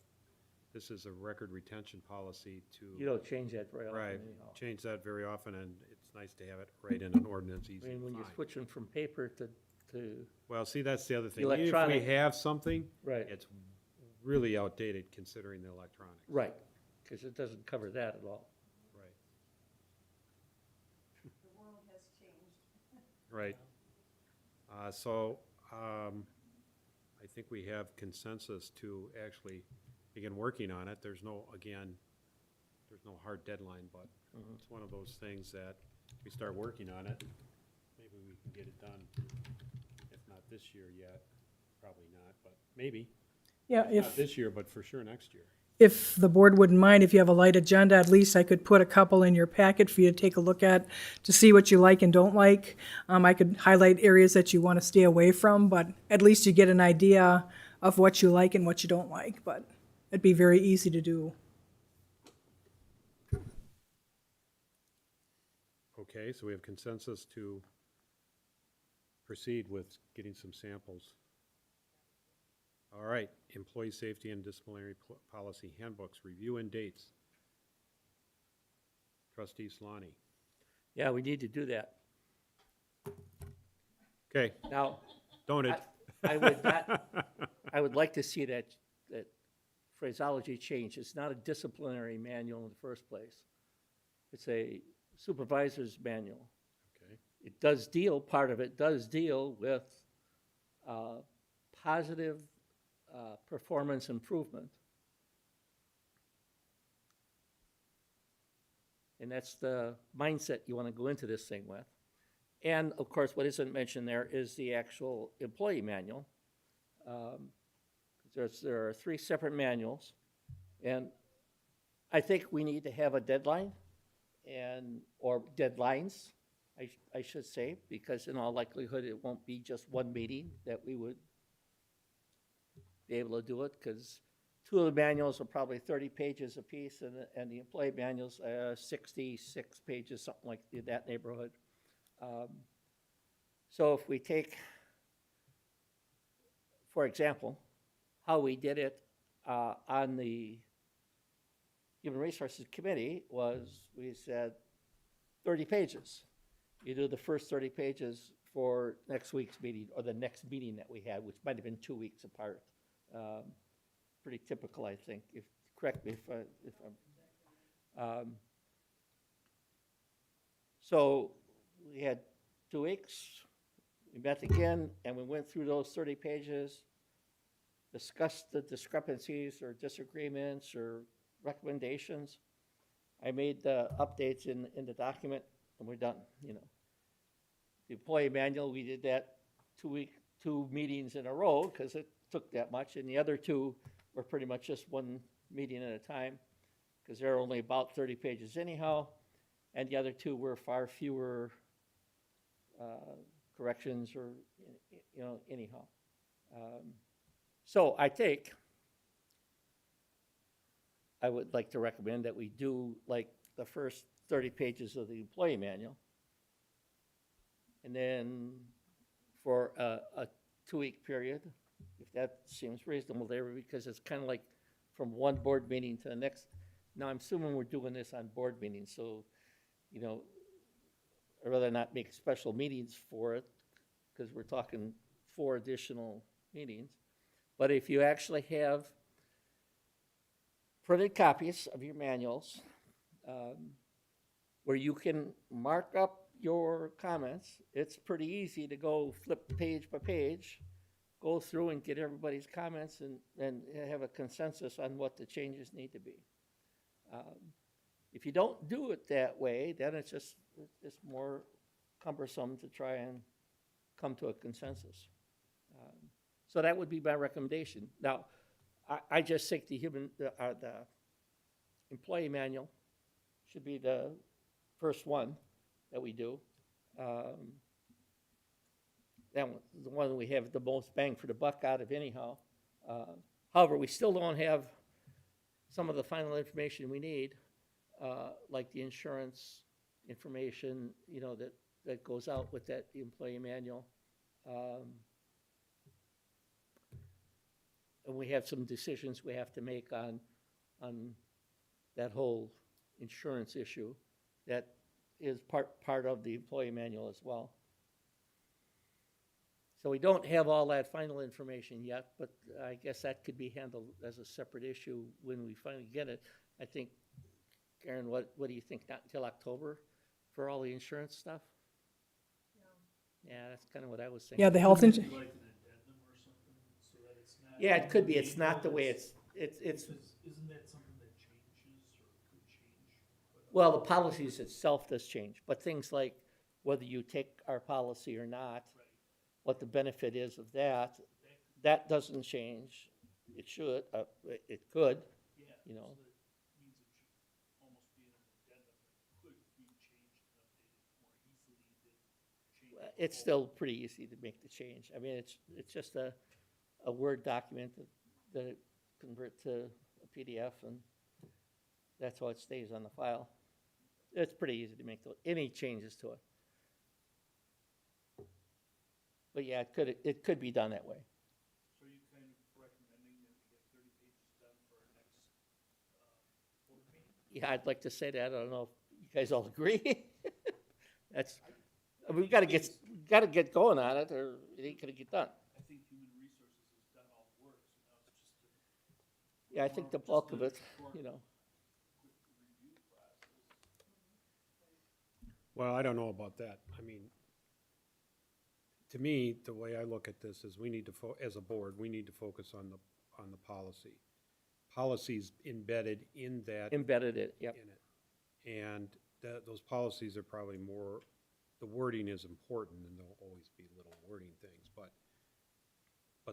this is a record retention policy You don't change that very often Right, anyhow. change that very often, and it's nice to have it right in an ordinance, I easy mean, when to you're find. switching from paper to, Well, see, that's the other thing. Even if we Electronic. have something, right, it's really outdated considering the electronics. right, because it doesn't cover that at all. Right. Right. I think we have consensus to actually begin working on it. There's no hard deadline, but it's one of those things that we start working on it, maybe we can get it done. If not this year yet, probably not, but maybe. Yeah, Not this year, but for sure next year. if the board wouldn't mind, if you have a light agenda, at least I could put a couple in your packet for you to take a look at to see what you like and don't like. I could highlight areas that you want to stay away from, but at least you get an idea of what you like and what you don't like, but it'd be very easy to do. Okay, so we have consensus to proceed with getting some samples. All right, employee safety and disciplinary policy handbooks, review and dates. Trustee Solani. Yeah, we need to do that. Okay, Now, don't it? I would like to see that phraseology change. It's not a disciplinary manual in the first place. It's a supervisor's manual. Okay, It does deal, part of it does deal with positive performance improvement. And that's the mindset you want to go into this thing with. And of course, what isn't mentioned there is the actual employee manual. There are 3 separate manuals, and I think we need to have a deadline or deadlines, I should say, because in all likelihood, it won't be just one meeting that we would be able to do it, because 2 of the manuals are probably 30 pages apiece, and the employee manuals, 66 pages, something like that neighborhood. So if we take, for example, how we did it on the Human Resources Committee was, we said 30 pages. You do the first 30 pages for next week's meeting, or the next meeting that we had, which might have been 2 weeks apart. Pretty typical, I think. If correct me if I'm. So we had 2 weeks, we met again, and we went through those 30 pages, discussed the discrepancies or disagreements or recommendations. I made the updates in the document, and we're done, you know. The employee manual, we did that 2 meetings in a row, because it took that much, and the other 2 were pretty much just 1 meeting at a time, because they're only about 30 pages anyhow, and the other 2 were far fewer corrections or, you know, anyhow. So I think I would like to recommend that we do like the first 30 pages of the employee manual. And then for a 2-week period, if that seems reasonable to everybody, because it's kind of like from one board meeting to the next. Now, I'm assuming we're doing this on board meetings, so, you know, I'd rather not make special meetings for it, because we're talking 4 additional meetings. But if you actually have printed copies of your manuals, where you can mark up your comments, it's pretty easy to go flip page by page, go through and get everybody's comments and have a consensus on what the changes need to be. If you don't do it that way, then it's more cumbersome to try and come to a consensus. So that would be my recommendation. Now, I just think the employee manual should be the first one that we do. That one, the one we have the most bang for the buck out of anyhow. However, we still don't have some of the final information we need, like the insurance information, you know, that goes out with that employee manual. And we have some decisions we have to make on that whole insurance issue that is part of the employee manual as well. So we don't have all that final information yet, but I guess that could be handled as a separate issue when we finally get it. I think, Karen, what do you think? Not until October for all the insurance stuff? Yeah, that's kind of what I was thinking. Yeah, the health insurance. Like an addendum or something, so that it's not. Yeah, it could be. It's not the way it's. Because isn't that something that changes or could change? Well, the policies itself does change, but things like whether you take our policy or not, Right. what the benefit is of that doesn't change. It should, it could, Yeah, you know. so that means it should almost be an addendum that could be changed and updated more easily than change. It's still pretty easy to make the change. I mean, it's just a Word document that convert to a PDF, and that's how it stays on the file. It's pretty easy to make any changes to it. But yeah, it could be done that way. So are you kind of recommending that we get 30 pages done for our next board meeting? Yeah, I'd like to say that. I don't know if you guys all agree. We gotta get going on it, or it ain't gonna get done. I think human resources has done all the work, so now it's just a Yeah, I think the bulk of it, you know. quick review process. Well, I don't know about that. I mean, to me, the way I look at this is we need to, as a board, we need to focus on the policy. Policies embedded in that. Embedded it, yep. In it. And those policies are probably more, the wording is important, and there'll always be little wording things, but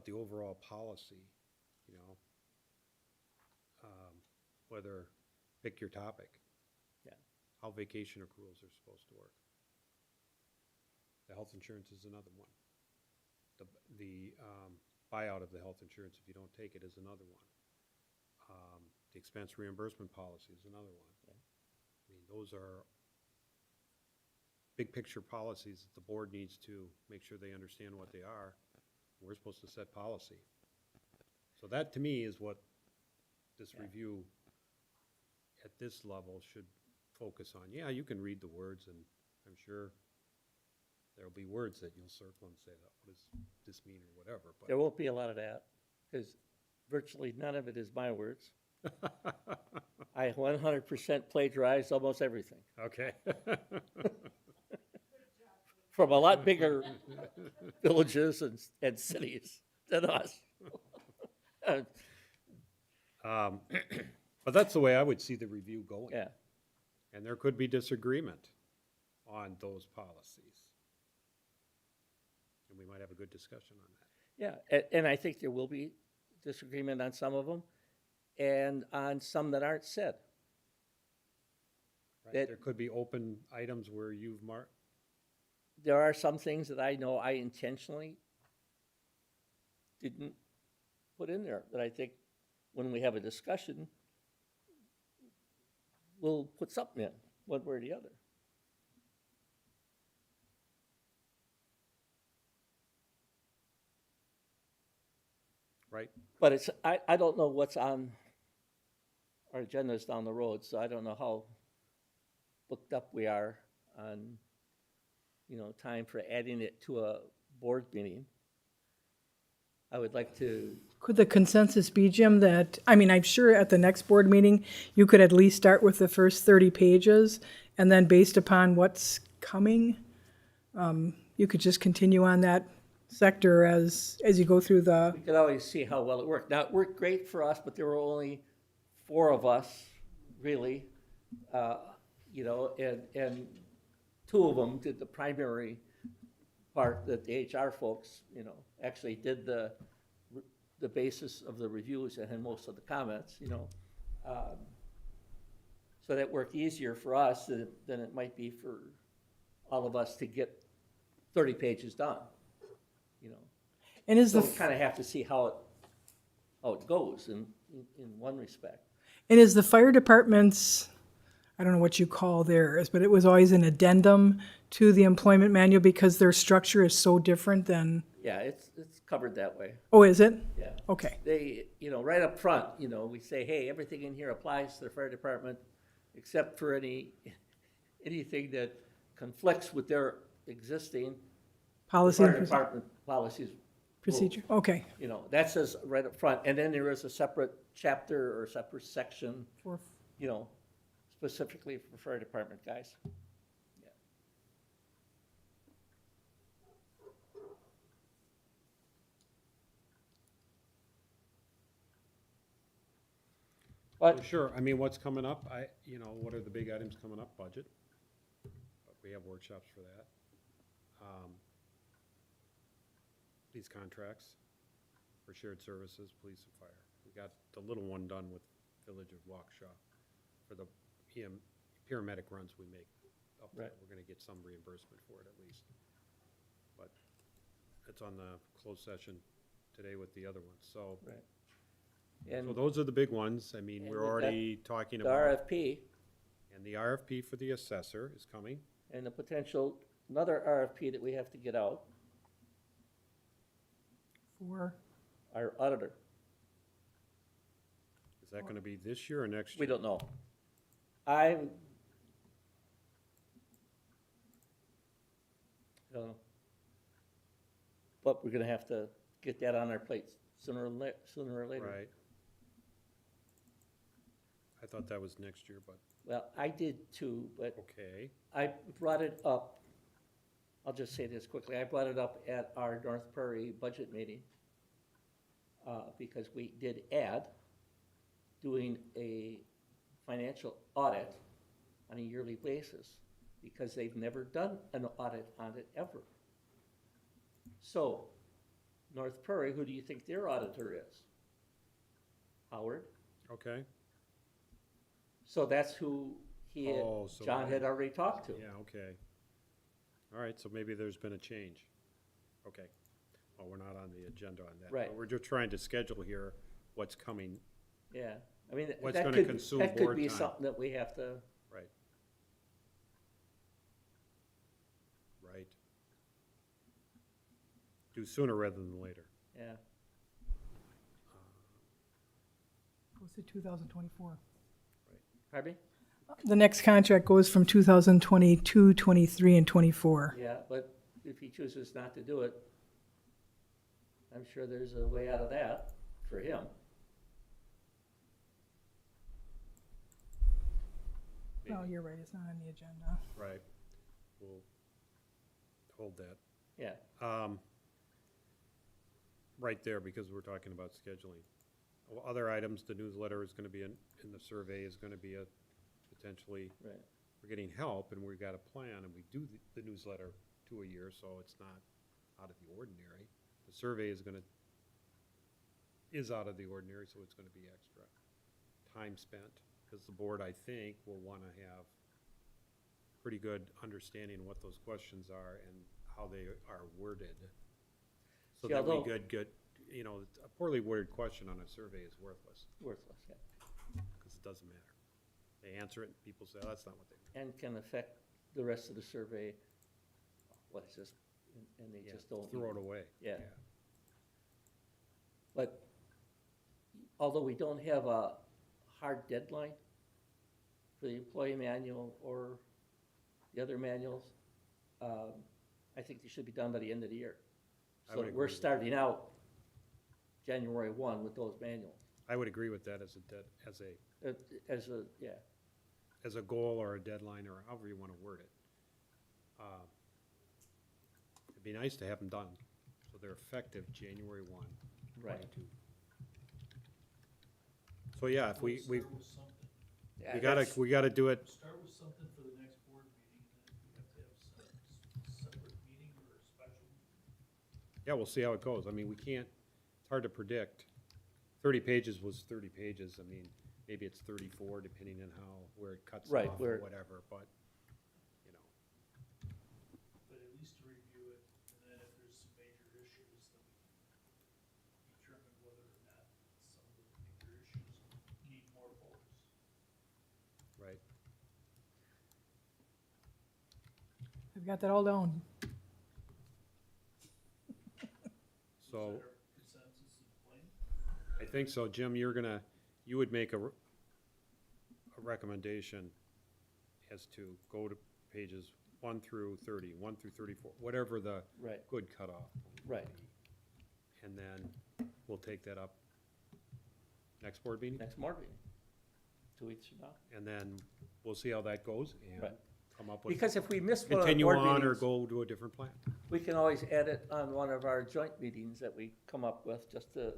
the overall policy, you know, whether, pick your topic. Yeah. How vacation accruals are supposed to work. The health insurance is another one. The buyout of the health insurance, if you don't take it, is another one. The expense reimbursement policy is another one. I mean, those are big picture policies that the board needs to make sure they understand what they are. We're supposed to set policy. So that, to me, is what this review at this level should focus on. Yeah, you can read the words, and I'm sure there'll be words that you'll circle and say, what does this mean, or whatever, but. There won't be a lot of that, because virtually none of it is my words. I 100% plagiarized almost everything, Okay. from a lot bigger villages and cities than us. But that's the way I would see the review going. Yeah, And there could be disagreement on those policies. And we might have a good discussion on that. yeah, and I think there will be disagreement on some of them, and on some that aren't said. Right? That- There could be open items where you've marked, There are some things that I know I intentionally didn't put in there, that I think when we have a discussion, we'll put something in, one way or the other. right? But it's, I don't know what's on our agendas down the road, so I don't know how booked up we are on, time for adding it to a board meeting. I would like to, Could the consensus be, Jim, that, I mean, I'm sure at the next board meeting, you could at least start with the first 30 pages, and then based upon what's coming, you could just continue on that sector as you go through the, we could always see how well it worked. Now, it worked great for us, but there were only 4 of us, really, and 2 of them did the primary part that the HR folks, actually did the basis of the reviews and had most of the comments, So that worked easier for us than it might be for all of us to get 30 pages done, and is So the, we kind of have to see how it goes in one respect. and is the fire department's, I don't know what you call theirs, but it was always an addendum to the employment manual because their structure is so different than, Yeah, it's covered that way, oh, is it? yeah. Okay, They, right up front, we say, hey, everything in here applies to the fire department except for anything that conflicts with their existing policy and fire department policies. procedure, okay. That says right up front, and then there is a separate chapter or separate section, For- specifically for fire department guys. Yeah. But Sure, I mean, what's coming up, what are the big items coming up? Budget. But we have workshops for that. These contracts for shared services, police and fire. We got the little one done with Village of Waukesha for the paramedic runs we make up there. Right. We're gonna get some reimbursement for it at least. But it's on the closed session today with the other ones, so. Right. So And those are the big ones. I mean, And we're we've got already talking the about, RFP and the RFP for the assessor is coming. and the potential, another RFP that we have to get out, For, our auditor. Is that gonna be this year or next year? We don't know. I don't know. But we're gonna have to get that on our plates sooner or later. Right. I thought that was next year, but, Well, I did too, but okay. I brought it up, I'll just say this quickly, I brought it up at our North Prairie budget meeting, because we did add doing a financial audit on a yearly basis, because they've never done an audit on it ever. So, North Prairie, who do you think their auditor is? Howard? Okay, So that's who Oh, so John had already talked to. yeah, okay. All right, so maybe there's been a change. Okay. Well, we're not on the agenda on that. Right. But we're just trying to schedule here what's coming, Yeah, I mean, What's that gonna could, consume that could board be time. something that we have to, right? Right. Do sooner rather than later. yeah. goes to 2024. Pardon me? The next contract goes from 2022, 23, and 24. Yeah, but if he chooses not to do it, I'm sure there's a way out of that for him. No, you're right, it's not on the agenda. Right. We'll hold that. Yeah, Right there, because we're talking about scheduling. Other items, the newsletter is gonna be in the survey is gonna be a potentially, right. we're getting help and we've got a plan and we do the newsletter 2 a year, so it's not out of the ordinary. The survey is out of the ordinary, so it's gonna be extra time spent, because the board, I think, will wanna have pretty good understanding what those questions are and how they are worded. So See, that we although- good, you know, a poorly worded question on a survey is worthless, Worthless, yeah. because it doesn't matter. They answer it and people say, oh, that's not what they meant. And can affect the rest of the survey. What is this? And they Yeah, just don't. throw it away. Yeah. But although we don't have a hard deadline for the employee manual or the other manuals, I think they should be done by the end of the year. I So would that we're agree with starting out January 1 with those manuals. I would agree with that as a goal or a deadline, or however you want to word it. It'd be nice to have them done, so they're effective January 1, Right. 22. So, yeah, if we Start with something. Yeah, we gotta, that's- we gotta do it, Start with something for the next board meeting, and then if we have to have some separate meeting or a special meeting. yeah, we'll see how it goes. I mean, we can't, it's hard to predict. 30 pages was 30 pages. I mean, maybe it's 34, depending on where it cuts Right, off where- or whatever, but, you know. But at least to review it, and then if there's some major issues, then we can determine whether or not some of the major issues need more focus. Right. I've got that all down. So, Is that our consensus and plan? I think so, Jim, you would make a recommendation as to go to pages 1 through 30, 1 through 34, whatever the Right. good cutoff. would Right. be. And then we'll take that up next board meeting, Next board meeting, 2 weeks from now. and then we'll see how that goes and Right. come up with, Because if we miss one of the continue board on or meetings, go to a different plan. we can always add it on one of our joint meetings that we come up with just to,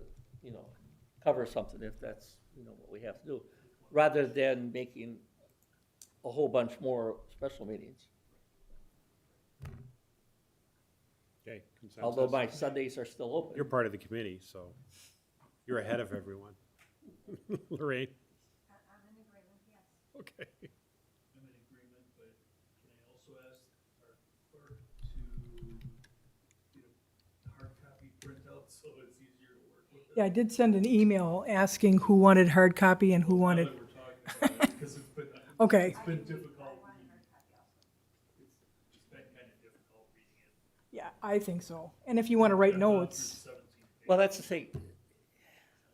cover something if that's, what we have to do, rather than making a whole bunch more special meetings. Okay, consensus. Although my Sundays are still open. You're part of the committee, so you're ahead of everyone. Lorraine? I'm in agreement, yes. Okay. I'm in agreement, but can I also ask our clerk to get a hard copy printout so it's easier to work with? Yeah, I did send an email asking who wanted hard copy and who wanted, Now that we're talking about it, because it's been, okay. it's been difficult reading. It's been kind of difficult reading it. Yeah, I think so. And if you want to write I've gone through notes, 17 pages. Well, that's the thing.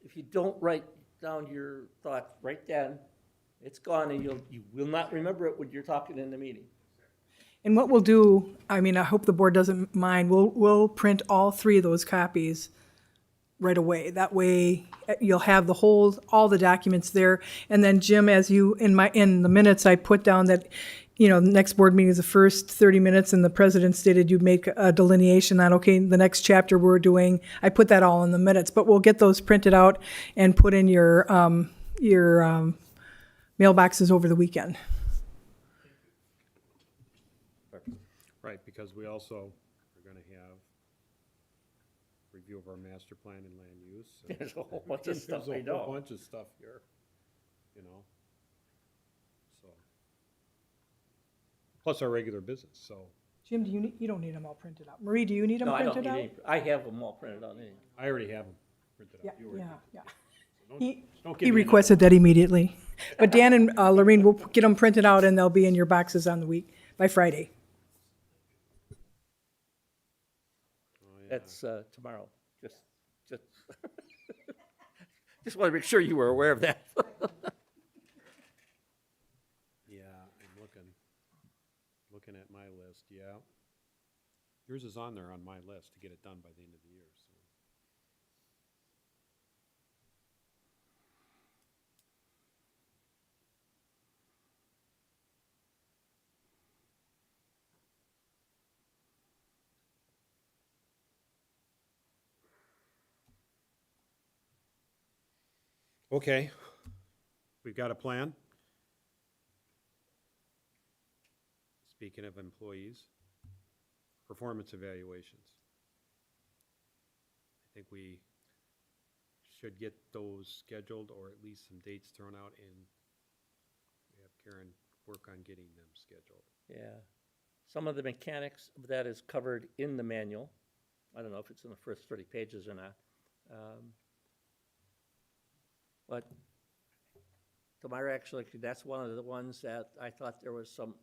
If you don't write down your thoughts right then, it's gone and you will not remember it when you're talking in the meeting. and what we'll do, I mean, I hope the board doesn't mind, we'll print all 3 of those copies right away. That way, you'll have all the documents there. And then Jim, as you, in the minutes, I put down that, the next board meeting is the first 30 minutes, and the president stated you'd make a delineation on, okay, the next chapter we're doing. I put that all in the minutes, but we'll get those printed out and put in your mailboxes over the weekend. Right, because we also are gonna have review of our master plan and land use. and There's a whole bunch of stuff I There's a whole know. bunch of stuff here, so. Plus our regular business, so Jim, you don't need them all printed out. Marie, do you need them No, I don't printed need out? any, I have them all printed out anyway. I already have them printed Yeah, out. You already yeah, did. yeah. So He, don't he give me another requested that immediately. But Dan and Lorraine will get them printed out, and they'll be in your boxes by Friday. one. Oh, yeah. That's tomorrow, just just want to make sure you were aware of that. Yeah, I'm looking at my list, yeah. Yours is on there on my list to get it done by the end of the year, so. Okay, we've got a plan. Speaking of employees, performance evaluations. I think we should get those scheduled, or at least some dates thrown out, and we have Karen work on getting them scheduled. Yeah. Some of the mechanics of that is covered in the manual. I don't know if it's in the first 30 pages or not. But to my recollection, that's one of the ones that I thought there was some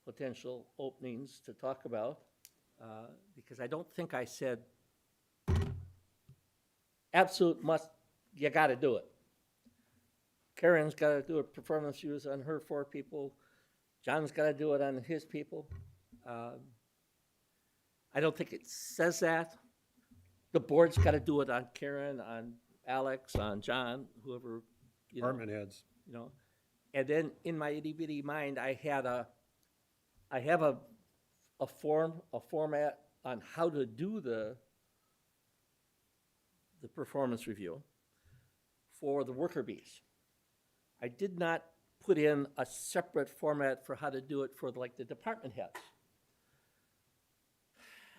potential openings to talk about, because I don't think I said absolute must, you gotta do it. Karen's gotta do a performance reviews on her 4 people. John's gotta do it on his people. I don't think it says that. The board's gotta do it on Karen, on Alex, on John, whoever, you know. Department heads. You know, and then in my itty bitty mind, I have a format on how to do the performance review for the worker bees. I did not put in a separate format for how to do it for like the department heads.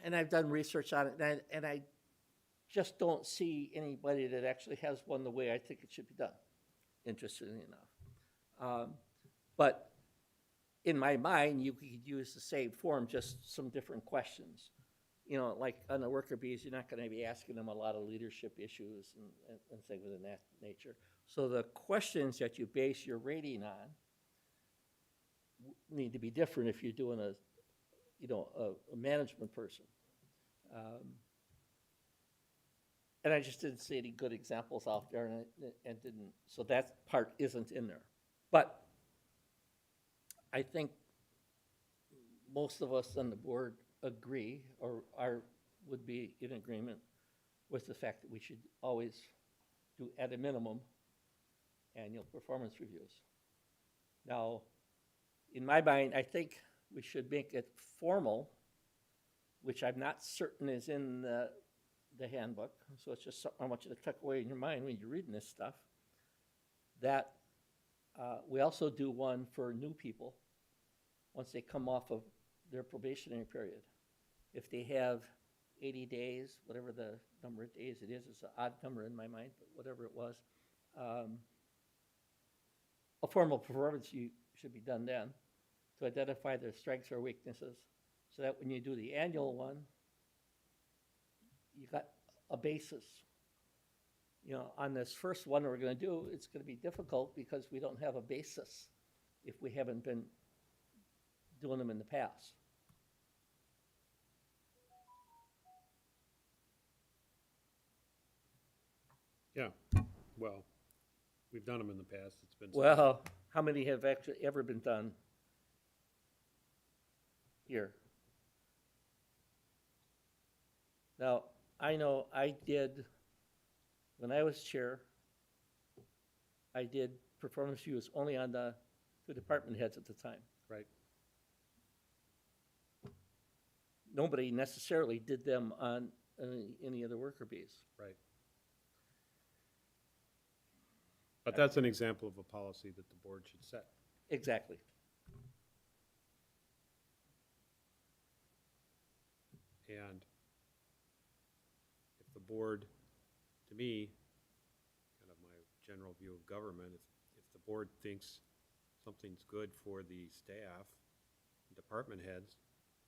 And I've done research on it, and I just don't see anybody that actually has one the way I think it should be done, interestingly enough. But in my mind, you could use the same form, just some different questions. You know, like on the worker bees, you're not going to be asking them a lot of leadership issues and things of that nature. So the questions that you base your rating on need to be different if you're doing a management person. And I just didn't see any good examples out there, and didn't. So that part isn't in there. But I think most of us on the board agree, or would be in agreement with the fact that we should always do, at a minimum, annual performance reviews. Now, in my mind, I think we should make it formal, which I'm not certain is in the handbook, so it's just something I want you to tuck away in your mind when you're reading this stuff, that we also do one for new people once they come off of their probationary period. If they have 80 days, whatever the number of days it is, it's an odd number in my mind, but whatever it was, a formal performance should be done then to identify their strengths or weaknesses, so that when you do the annual one, you got a basis. You know, on this first one we're going to do, it's going to be difficult because we don't have a basis if we haven't been doing them in the past. Yeah, well, we've done them in the past, it's been. Well, how many have actually ever been done here? Now, I know I did, when I was chair, I did performance reviews only on the department heads at the time. Right, Nobody necessarily did them on any of the worker bees. right. But that's an example of a policy that the board should set. Exactly. And if the board, to me, kind of my general view of government, if the board thinks something's good for the staff, department heads,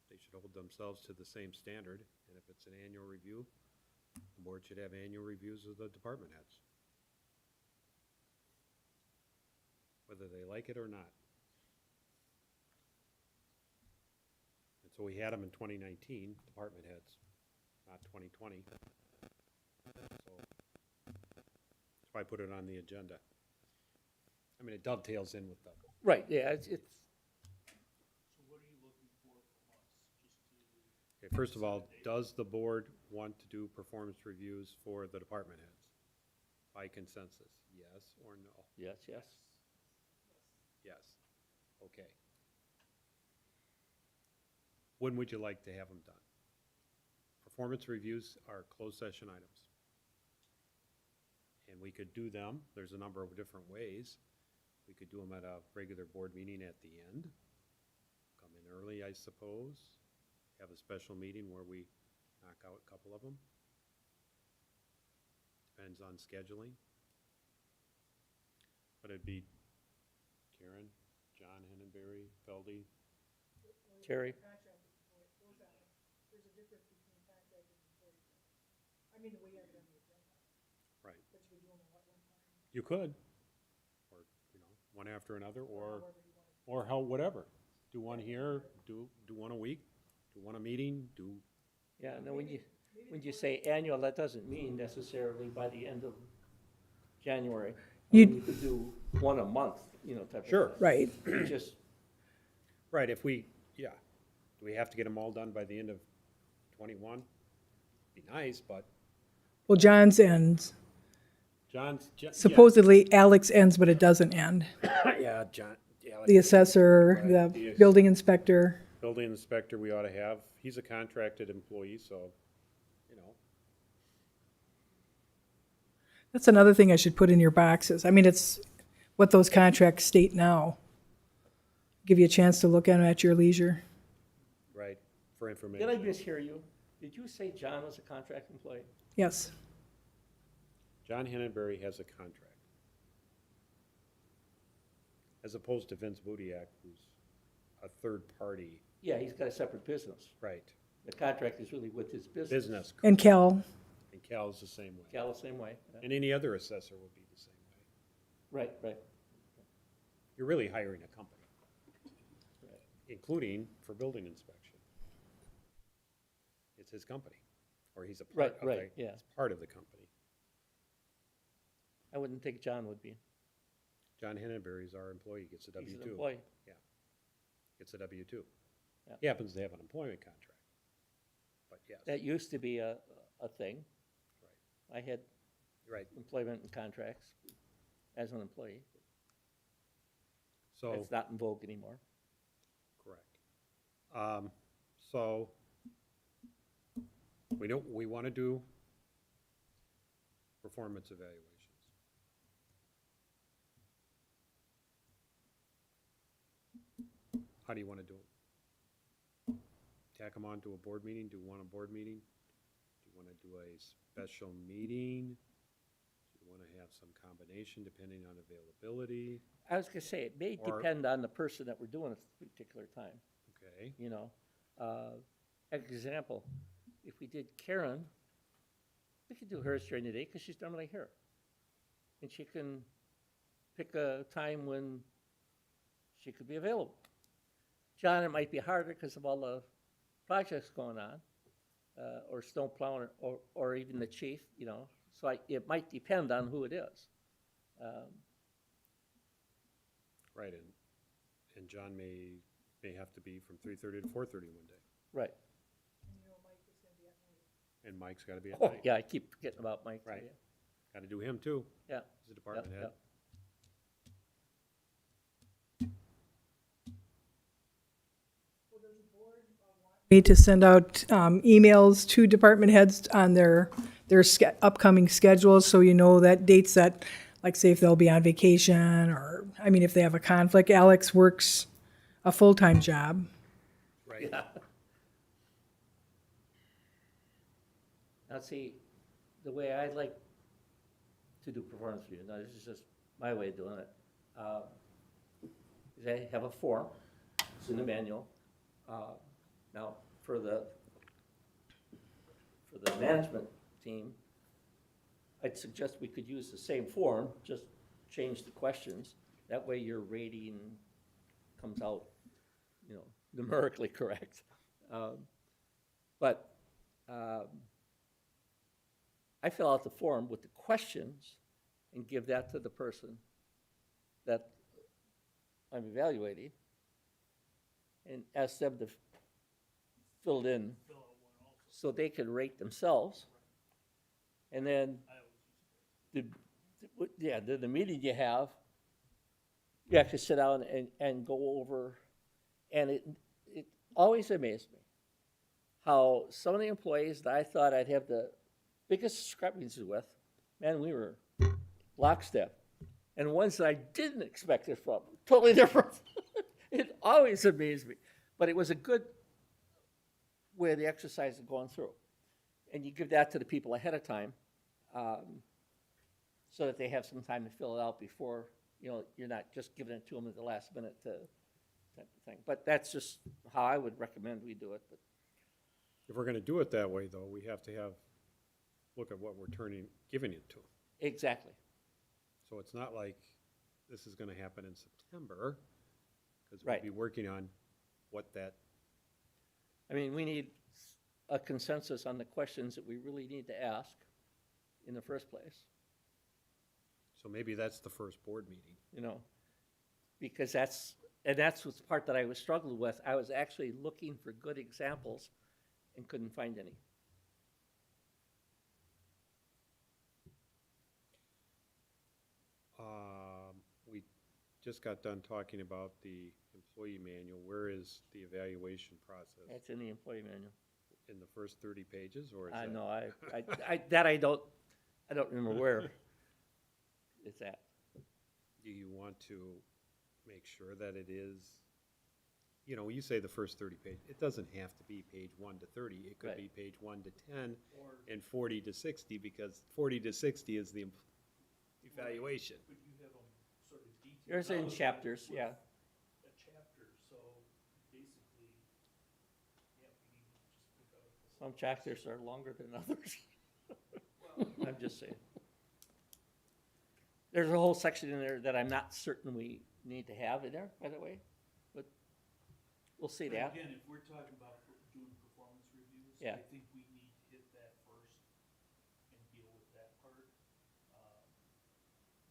they should hold themselves to the same standard. And if it's an annual review, the board should have annual reviews of the department heads, whether they like it or not. And so we had them in 2019, department heads, not 2020. So that's why I put it on the agenda. I mean, it dovetails in with the, Right, yeah, it's So what are you looking for from us? Just to, okay, first of all, does the board want to do performance reviews for the department heads? By consensus, yes or no? yes, yes. Yes. Okay. When would you like to have them done? Performance reviews are closed session items. And we could do them, there's a number of different ways. We could do them at a regular board meeting at the end. Come in early, I suppose. Have a special meeting where we knock out a couple of them. Depends on scheduling. But it'd be Karen, John Hennenberry, Feldy. Terry? Right. You could, or, you know, one after another, or how, whatever. Do one here, do one a week, do one a meeting, do, Yeah, no, when you say annual, that doesn't mean necessarily by the end of January. You could do one a month, you know, type of. Sure. thing. Right. You just, right, if we, yeah. Do we have to get them all done by the end of 21? Be nice, but Well, John's ends. John's, yeah, Supposedly Alex ends, but it doesn't end. yeah, John, yeah, like The assessor, Right. the building inspector. building inspector we ought to have. He's a contracted employee, so, you know, That's another thing I should put in your boxes. I mean, it's what those contracts state now. Give you a chance to look at them at your leisure. right, for did I information. mishear you? Did you say John was a contract employee? Yes. John Hennenberry has a contract. As opposed to Vince Budiak, who's a third party, Yeah, he's got a separate business. right, The contract is really with his business. business. And Cal, And Cal's the same way. Cal, the same way. Yeah. And any other assessor will be the same way. Right, right. You're really hiring a company, Right. including for building inspection. It's his company, or he's a part Right, of the, right, yeah. he's part of the company. I wouldn't think John would be. John Hennenberry's our employee, gets a He's W-2. an employee. Gets a W-2. Yeah. He happens to have an employment contract, but yes, That used to be a thing. I had right, employment and contracts as an employee. so, It's not in vogue anymore. correct. So, we want to do performance evaluations. How do you want to do them? Tack them on to a board meeting, do one a board meeting? Do you want to do a special meeting? Do you want to have some combination depending on availability? I was gonna say, it may Or- depend on the person that we're doing at a particular time, Okay, you know? Example, if we did Karen, we could do hers during the day, because she's normally here. And she can pick a time when she could be available. John, it might be harder because of all the projects going on, or snow plowing, or even the chief, you know? So it might depend on who it is. right, and John may have to be from 3:30 to 4:30 one day, Right. and Mike's got to be at Oh, night. yeah, I keep forgetting about Mike. too, Right. yeah. Got to do him too, Yeah. he's a department Yep, head. yep. need to send out emails to department heads on their upcoming schedules, so you know that dates that, like say if they'll be on vacation, or, I mean, if they have a conflict. Alex works a full-time job. Right, Now, see, the way I like to do performance review, now this is just my way of doing it, is I have a form, it's in the manual. Now, for the management team, I'd suggest we could use the same form, just change the questions. That way your rating comes out, you know, numerically correct. But I fill out the form with the questions and give that to the person that I'm evaluating, and ask them to fill it in so they can rate themselves. And then the meeting you have, you actually sit down and go over, and it always amazed me how some of the employees that I thought I'd have the biggest discrepancies with, man, we were lockstep. And ones that I didn't expect it from, totally different. It always amazed me. But it was a good way the exercise is going through. And you give that to the people ahead of time, so that they have some time to fill it out before, you're not just giving it to them at the last minute to, type of thing. But that's just how I would recommend we do it, but. If we're gonna do it that way, though, we have to look at what we're giving it to. Exactly. So it's not like this is gonna happen in September, because we'll Right. be working on what that, I mean, we need a consensus on the questions that we really need to ask in the first place, so maybe that's the first board meeting. Because that's what's the part that I was struggling with. I was actually looking for good examples and couldn't find any. We just got done talking about the employee manual. Where is the evaluation process? That's in the employee manual. In the first 30 pages, or is I that? know, I don't remember where it's at. Do you want to make sure that it is, you say the first 30 pages, it doesn't have to be page 1 to 30. It could Right. be page 1 to 10 and 40 to 60, because 40 to 60 is the evaluation. But you have them sort of detailed. Yours in out chapters, with yeah. A chapter, so basically, yeah, we need to just pick out. Some chapters are longer than others. I'm just saying. There's a whole section in there that I'm not certain we need to have in there, by the way, but we'll see But that. again, if we're talking about doing performance reviews, Yeah. I think we need to hit that first and deal with that part.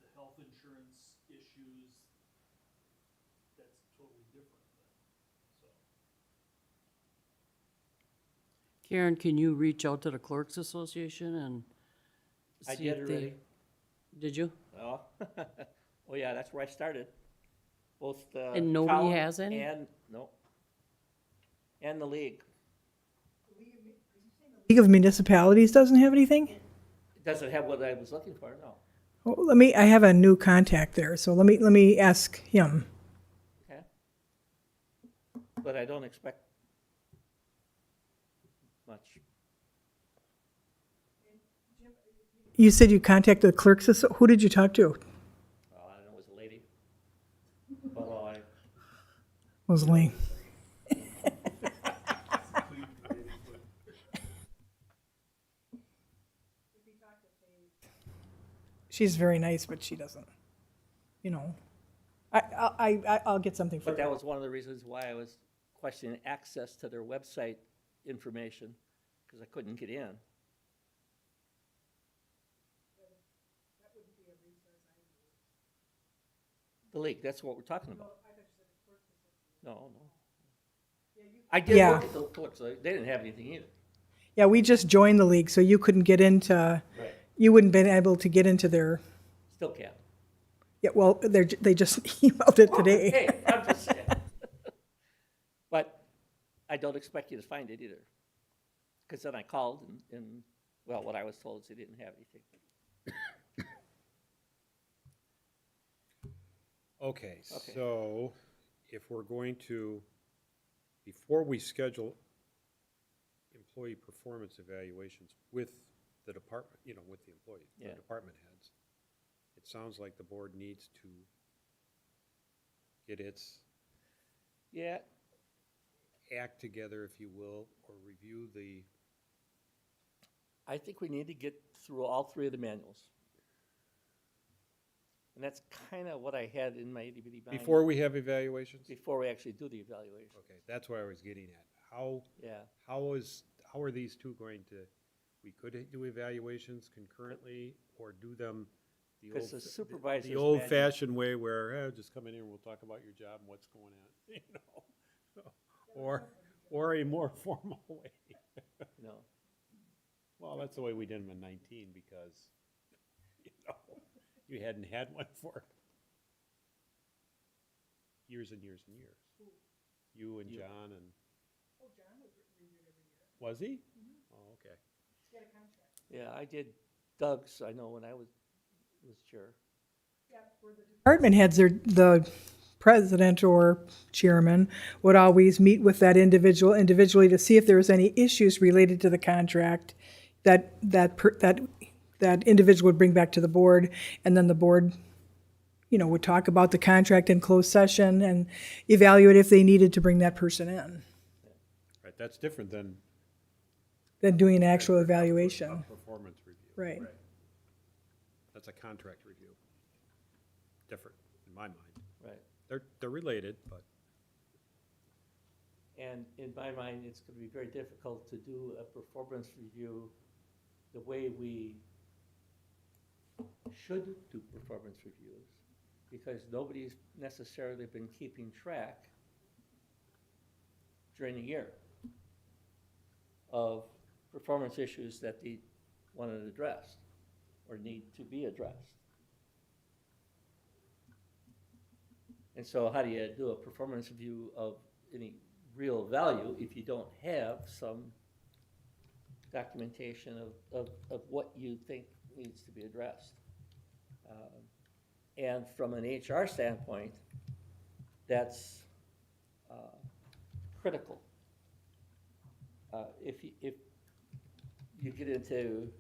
The health insurance issues, that's totally different then, so. Karen, can you reach out to the Clerks Association and I see did if they? already. Did you? Oh, oh yeah, that's where I started. Both the And nobody town has any? And, no. And the league. League of Municipalities doesn't have anything? It doesn't have what I was looking for, no. Oh, I have a new contact there, so let me ask him. Okay. But I don't expect much. You said you contacted the clerks, who did you talk to? I don't know, it was a lady. But Was Lee. She's very nice, but she doesn't, I'll get something for But you. that was one of the reasons why I was questioning access to their website information, because I couldn't get in. The league, that's what we're talking about. No. I did Yeah. look at the clerks, they didn't have anything either. Yeah, we just joined the league, so you couldn't get into, Right. you wouldn't been able to get into their, Still can't. yeah, well, they just emailed it today. Hey, I'm just saying. But I don't expect you to find it either. Because then I called and, well, what I was told is they didn't have anything. Okay, Okay. so if we're going to, before we schedule employee performance evaluations with the department, with the employees, the Yeah. department heads, it sounds like the board needs to get its Yeah, act together, if you will, or review the, I think we need to get through all three of the manuals. And that's kind of what I had in my itty-bitty mind. before we have evaluations? Before we actually do the evaluation. Okay, that's what I was getting at. How Yeah. how are these two going to, we could do evaluations concurrently, or do them the 'Cause the old, supervisor's the manual- old-fashioned way where, just come in here and we'll talk about your job and what's going on, or a more formal way. No. Well, that's the way we did them in 19, because, you hadn't had one for years and years and years. You and John and. Oh, John was reviewed every year. Was he? Oh, okay. Yeah, I did Doug's, I know, when I was was chair. Department heads, the president or chairman would always meet with that individual individually to see if there was any issues related to the contract that individual would bring back to the board, and then the board, would talk about the contract in closed session and evaluate if they needed to bring that person in, Right, that's different than than doing an actual evaluation. a performance review. Right. That's a contract review. Different, in my mind. Right. They're related, but And in my mind, it's gonna be very difficult to do a performance review the way we should do performance reviews, because nobody's necessarily been keeping track during the year of performance issues that they wanted addressed or need to be addressed. And so how do you do a performance review of any real value if you don't have some documentation of what you think needs to be addressed? And from an HR standpoint, that's critical. If you get into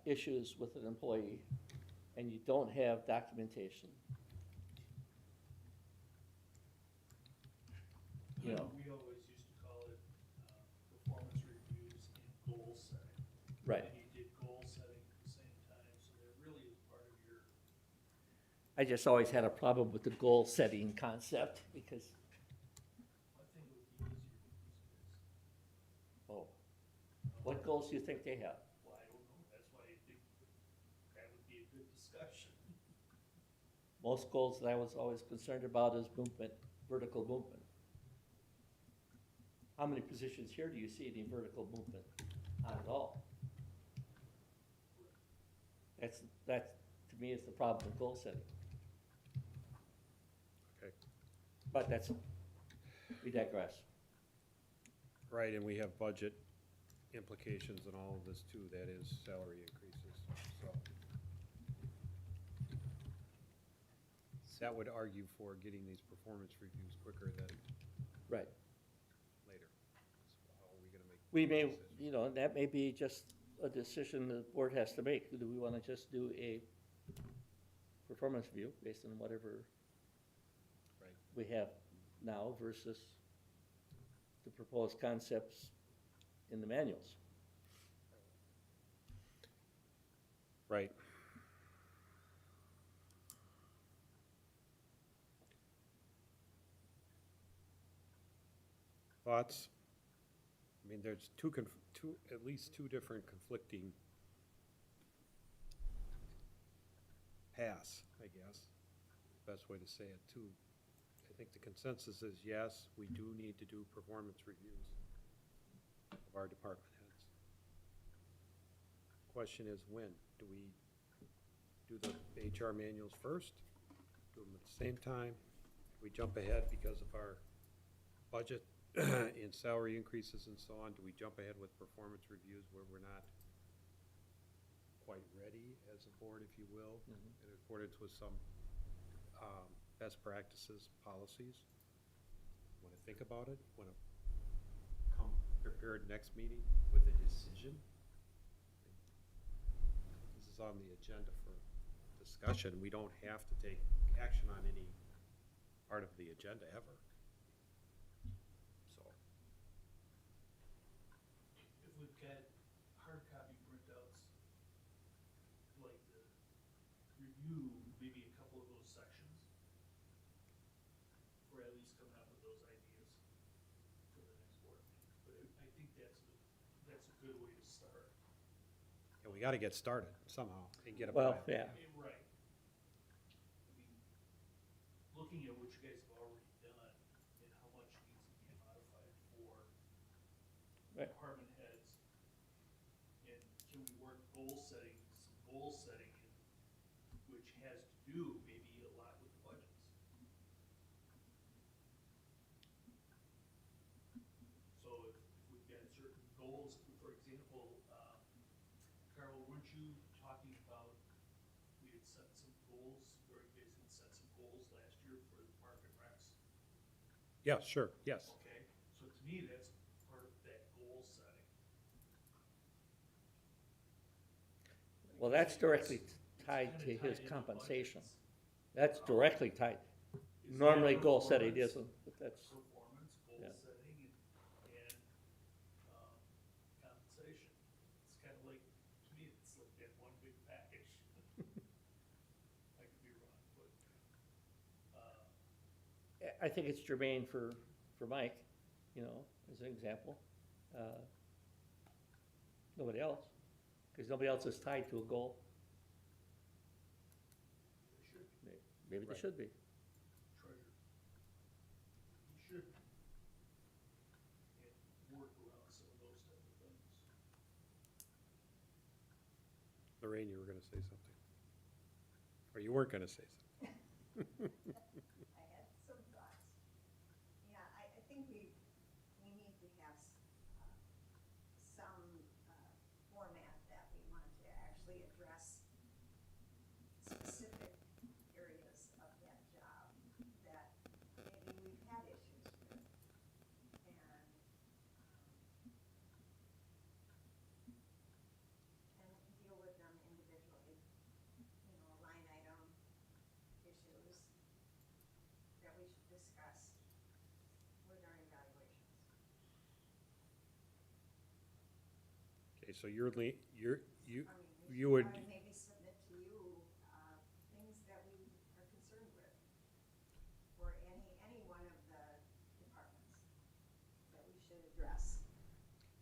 issues with an employee and you don't have documentation, you know, We always used to call it, performance reviews and goal setting. right. And you did goal setting at the same time, so that really is part of your, I just always had a problem with the goal-setting concept because, I think it would be easier with these guys. oh, what goals do you think they have? Well, I don't know, that's why I think that would be a good discussion. Most goals that I was always concerned about is movement, vertical movement. How many positions here do you see any vertical movement? Not at all. That, to me, is the problem with goal setting. Okay. But we digress. right, and we have budget implications and all of this too, that is salary increases, so. That would argue for getting these performance reviews quicker than Right. later. So how are we gonna make? We may, decisions? that may be just a decision the board has to make. Do we want to just do a performance review based on whatever Right. we have now versus the proposed concepts in the manuals? Right. Thoughts? I mean, there's at least two different conflicting paths, I guess. Best way to say it too. I think the consensus is yes, we do need to do performance reviews of our department heads. Question is when? Do we do the HR manuals first? Do them at the same time? We jump ahead because of our budget and salary increases and so on? Do we jump ahead with performance reviews where we're not quite ready as a board, if you will, in accordance with some best practices, policies? Want to think about it? Want to come prepared next meeting with a decision? This is on the agenda for discussion. We don't have to take action on any part of the agenda ever. So, If we've got hard copy printouts, like the review, maybe a couple of those sections, or at least coming up with those ideas for the next board meeting. But I think that's a good way to start. and we got to get started somehow and get a Well, plan. yeah. Right. I mean, looking at what you guys have already done and how much needs to be modified for Right. department heads, and can we work some goal setting in, which has to do maybe a lot with the budgets. So if we've got certain goals, for example, Carl, weren't you talking about, we had set some goals, where you guys had set some goals last year for the park and recs? Yeah, sure, yes. Okay, so to me, that's part of that goal setting. Well, that's directly tied to Kinda his tied into compensation. budgets. That's directly tied. Is Normally, that goal setting performance? isn't, but that's, Performance, goal Yeah. setting, and compensation. It's kind of like, to me, it's like that one big package. I could be wrong, but, I think it's germane for Mike, you know, as an example. Nobody else, because nobody else is tied to a goal. they should be Maybe they should be. treasured. You should, and work around some of those type of things. Lorraine, you were gonna say something. Or you weren't gonna say something. I had some thoughts. Yeah, I think we need to have some format that we want to actually address specific areas of that job that maybe we've had issues with. And deal with them individually, you know, line item issues that we should discuss with our evaluations. Okay, so you're, you, I mean, you we would, should probably maybe submit to you, things that we are concerned with for any one of the departments that we should address.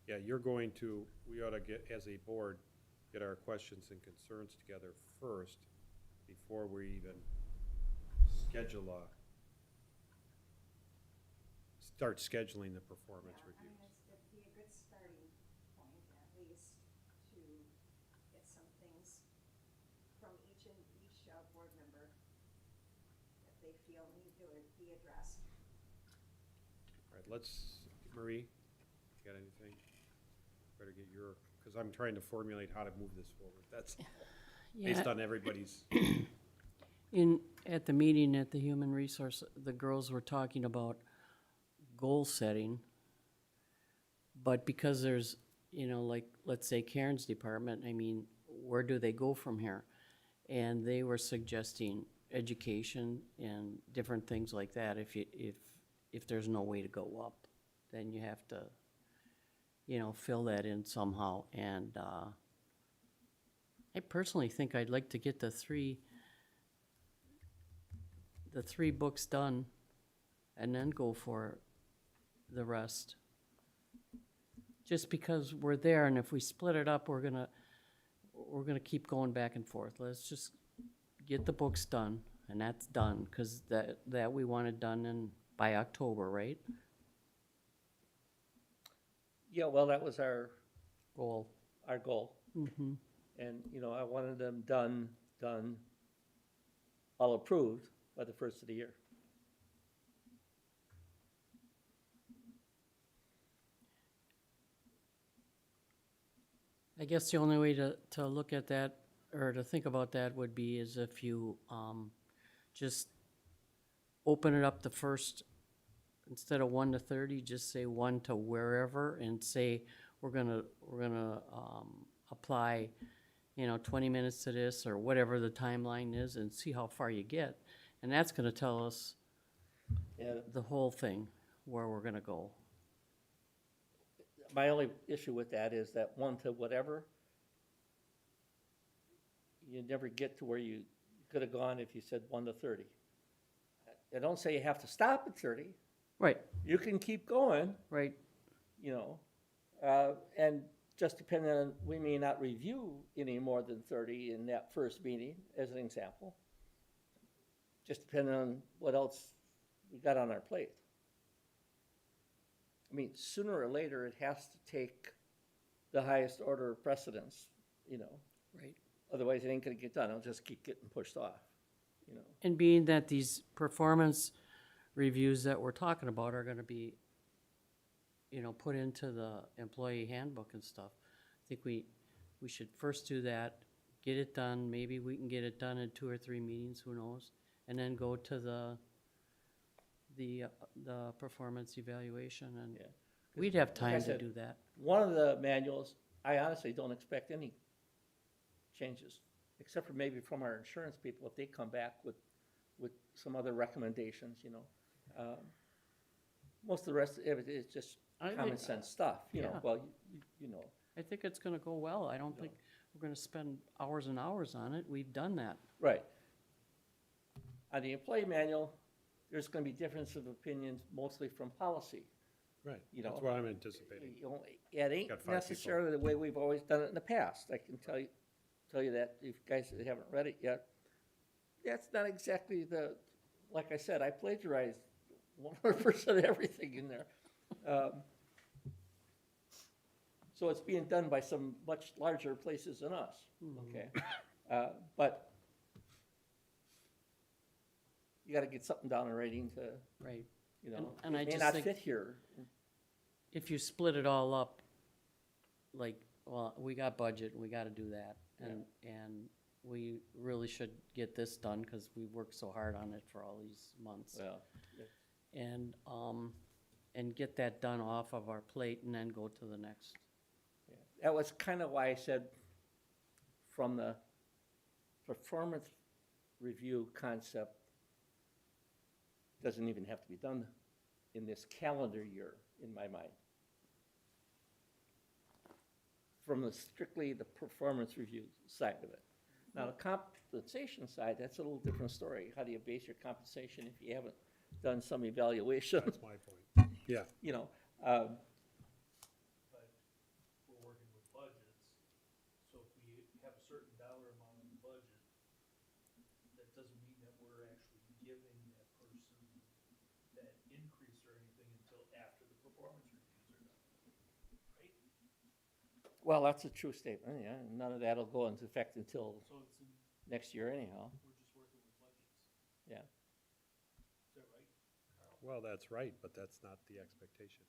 yeah, you're going to, we ought to get, as a board, get our questions and concerns together first before we even schedule start scheduling the performance Yeah, I mean, reviews. it'd be a good starting point at least to get some things from each board member that they feel need to be addressed. All right, let's, Marie, you got anything? Better get your, because I'm trying to formulate how to move this forward. That's based on everybody's, At the meeting at the Human Resource, the girls were talking about goal setting. But because there's, you know, like, let's say Karen's department, I mean, where do they go from here? And they were suggesting education and different things like that. If there's no way to go up, then you have to, you know, fill that in somehow. And I personally think I'd like to get the three books done and then go for the rest. Just because we're there, and if we split it up, we're gonna keep going back and forth. Let's just get the books done, and that's done, because that we want it done by October, right? Yeah, well, that was our Goal. goal. Mm-hmm. And, you know, I wanted them done, all approved by the first of the year. I guess the only way to look at that, or to think about that, would be is if you just open it up the first, instead of 1 to 30, just say 1 to wherever, and say we're gonna apply, you know, 20 minutes to this, or whatever the timeline is, and see how far you get. And that's gonna tell us Yeah, the whole thing, where we're gonna go. my only issue with that is that 1 to whatever, you never get to where you could have gone if you said 1 to 30. I don't say you have to stop at 30. Right, You can keep going, right. you know, and just depending on, we may not review any more than 30 in that first meeting, as an example. Just depending on what else we got on our plate. I mean, sooner or later, it has to take the highest order of precedence, you know. Right. Otherwise, it ain't gonna get done. It'll just keep getting pushed off, you know. And being that these performance reviews that we're talking about are gonna be, you know, put into the employee handbook and stuff, I think we should first do that, get it done, maybe we can get it done in 2 or 3 meetings, who knows? And then go to the performance evaluation, and Yeah. we'd have I time to said, do that. One of the manuals, I honestly don't expect any changes, except for maybe from our insurance people, if they come back with some other recommendations, you know. Most of the rest of it is just I common think- sense stuff, you know, yeah. well, you know. I think it's gonna go well. I don't think we're gonna spend hours and hours on it. We've done that. Right. On the employee manual, there's gonna be difference of opinions, mostly from policy, Right, you that's know. what I'm anticipating. You know, it ain't Got 5 people. necessarily the way we've always done it in the past. I can tell you that, if you guys haven't read it yet. That's not exactly like I said, I plagiarized 100% of everything in there. So it's being done by some much larger places than us, okay? But you gotta get something down in writing to, Right. you know, And I it may just not think- fit here. If you split it all up, like, well, we got budget, we gotta do that. And we really should get this done, cause we worked so hard on it for all these months. Well, And get that done off of our plate and then go to the next. yeah. That was kind of why I said from the performance review concept, doesn't even have to be done in this calendar year, in my mind. From the strictly the performance review side of it. Now, the compensation side, that's a little different story. How do you base your compensation if you haven't done some evaluation? That's my point. Yeah, You know, But we're working with budgets, so if we have a certain dollar amount in the budget, that doesn't mean that we're actually giving that person that increase or anything until after the performance reviews are done, right? well, that's a true statement, yeah. None of that'll go into effect until So it's, next year anyhow, we're just working with budgets, yeah. is that right? well, that's right, but that's not the expectation.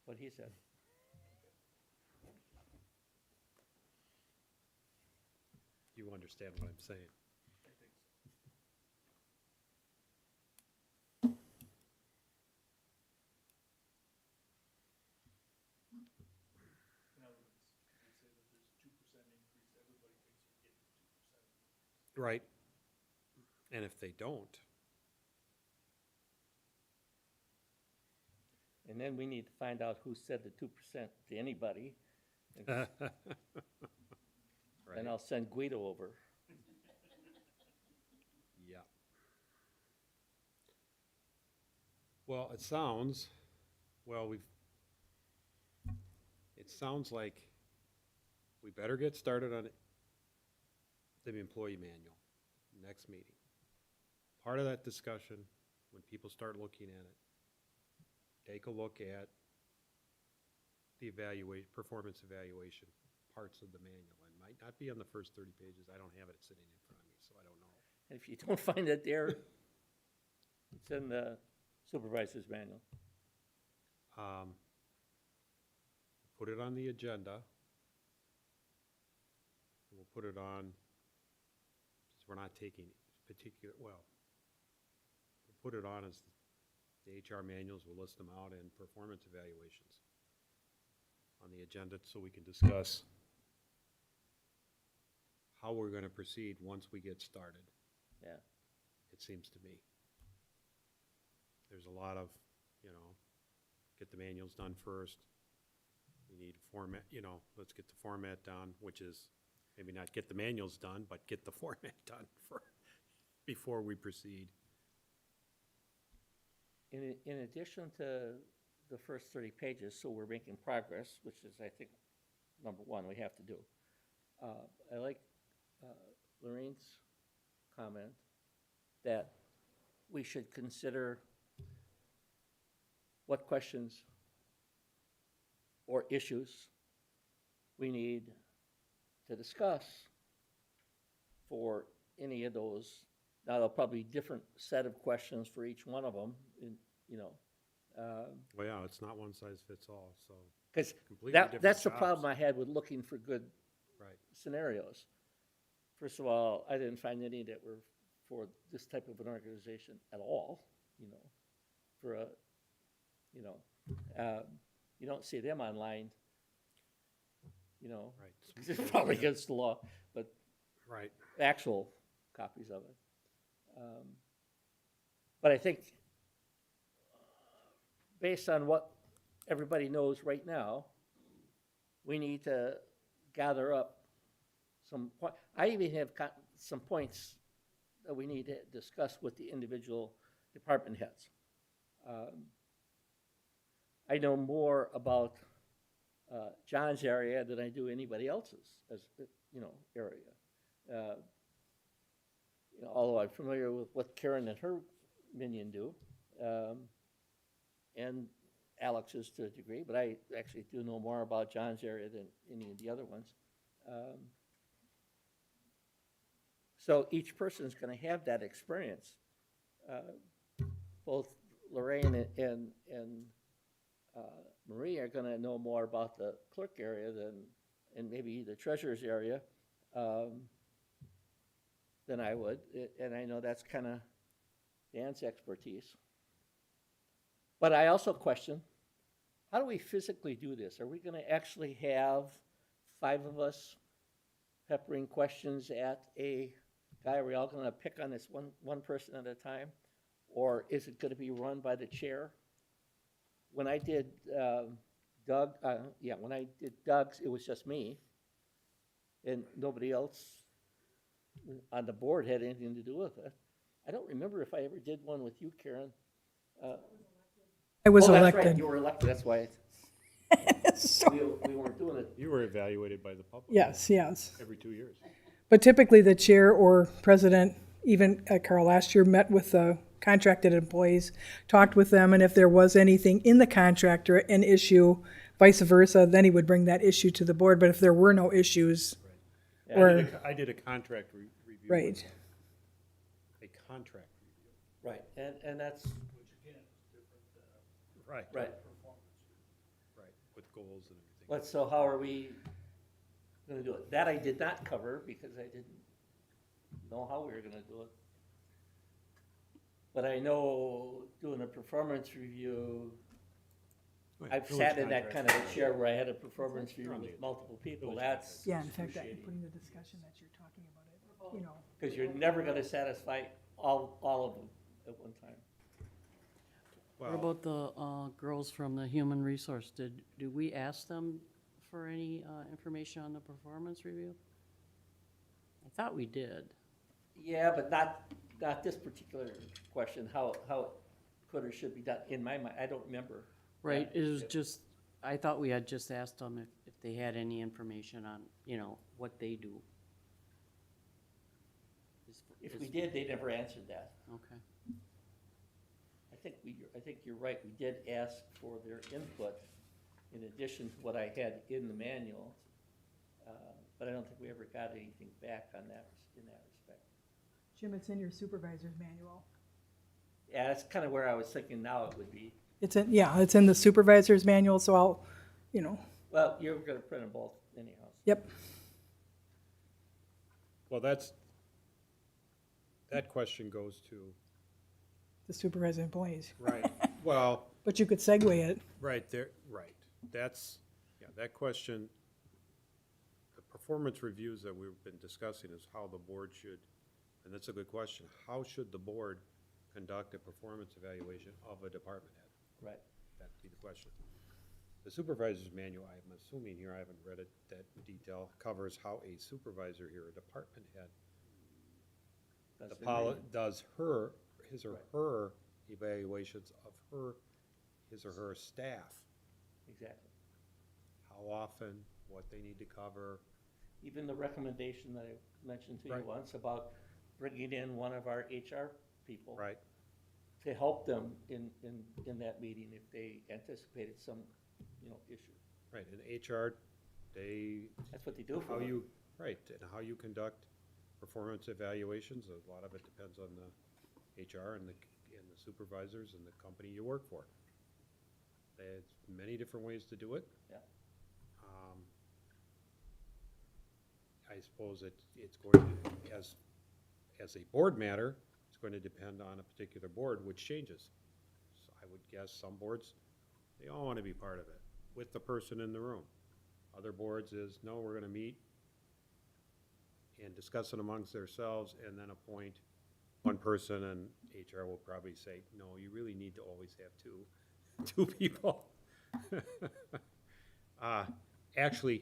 What he said. You understand what I'm saying? I think so. In other words, they say that there's a 2% increase, everybody thinks you're getting 2%. Right. And if they don't, And then we need to find out who said the 2% to anybody. And right, I'll send Guido over. yeah. Well, it sounds like we better get started on the employee manual next meeting. Part of that discussion, when people start looking at it, take a look at the performance evaluation parts of the manual. It might not be on the first 30 pages. I don't have it sitting in front of me, so I don't know. And if you don't find it there, it's in the supervisor's manual. Put it on the agenda. We'll put it on, since we're not taking we'll put it on as the HR manuals, we'll list them out, and performance evaluations on the agenda so we can discuss how we're gonna proceed once we get started, Yeah. it seems to me. There's a lot of, get the manuals done first. We need format, let's get the format down, which is maybe not get the manuals done, but get the format done before we proceed. In addition to the first 30 pages, so we're making progress, which is, I think, number one, we have to do. I like Lorraine's comment that we should consider what questions or issues we need to discuss for any of those. Now, there'll probably be different set of questions for each one of them, Well, yeah, it's not one size fits all, so, Because Completely that's different the jobs. problem I had with looking for good right. scenarios. First of all, I didn't find any that were for this type of an organization at all, you know, for a, you know, you don't see them online, you know, Right. 'cause it's probably against the law, but Right. actual copies of it. But I think based on what everybody knows right now, we need to gather up some point. I even have got some points that we need to discuss with the individual department heads. I know more about John's area than I do anybody else's, as you know, area. You know, although I'm familiar with what Karen and her minion do, and Alex's to a degree, but I actually do know more about John's area than any of the other ones. So each person's going to have that experience. Both Lorraine and Marie are going to know more about the clerk area and maybe the treasurer's area than I would. And I know that's kind of Dan's expertise. But I also question, how do we physically do this? Are we going to actually have 5 of us peppering questions at a guy? Are we all going to pick on this one person at a time? Or is it going to be run by the chair? When I did when I did Doug's, it was just me. And nobody else on the board had anything to do with it. I don't remember if I ever did one with you, Karen. I was Oh, that's right, elected. you were elected, that's why So- we weren't doing it. You were evaluated by the public. Yes, yes. Every 2 years. But typically, the chair or president, even Carl last year, met with the contracted employees, talked with them, and if there was anything in the contractor, an issue, vice versa, then he would bring that issue to the board. But if there were no issues, or, I did a contract review. right, A contract review. Right, and that's, Right. right. Right, with goals and everything. But so how are we gonna do it? That I did not cover because I didn't know how we were gonna do it. But I know doing a performance review, I've sat in that kind of a chair where I had a performance review with multiple people, that's yeah, in fact, that, excruciating. putting the discussion that you're talking about it, you know. Because you're never gonna satisfy all of them at one time. What about the girls from the human resource? Did we ask them for any information on the performance review? I thought we did. Yeah, but not this particular question, how it could or should be done, in my mind, I don't remember. Right, Yeah. it was just, I thought we had just asked them if they had any information on, you know, what they do. If we did, they never answered that. Okay. I think you're right, we did ask for their input in addition to what I had in the manual. But I don't think we ever got anything back on that, in that respect. Jim, it's in your supervisor's manual. Yeah, that's kind of where I was thinking now it would be. It's in, yeah, it's in the supervisor's manual, so I'll, you know, Well, you're gonna print them both anyhow. yep. Well, that question goes to, The supervisor employees. right, well, But you could segue it. right there, right. That's, yeah, that question, the performance reviews that we've been discussing is how the board should, and that's a good question, how should the board conduct a performance evaluation of a department head? Right. That'd be the question. The supervisor's manual, I'm assuming here, I haven't read it, that detail, covers how a supervisor here, a department head, does his or her evaluations of his or her staff. Exactly. How often, what they need to cover. Even the recommendation that I mentioned to you Right. once about bringing in one of our HR people. Right. To help them in that meeting if they anticipated some, issue. Right, and HR, That's what they do for how them. you, right, and how you conduct performance evaluations, a lot of it depends on the HR and the supervisors and the company you work for. There's many different ways to do it. Yeah. I suppose it's going to, as a board matter, it's going to depend on a particular board, which changes. So I would guess some boards, they all want to be part of it, with the person in the room. Other boards is, no, we're gonna meet and discuss it amongst themselves and then appoint one person, and HR will probably say, no, you really need to always have two people. Actually,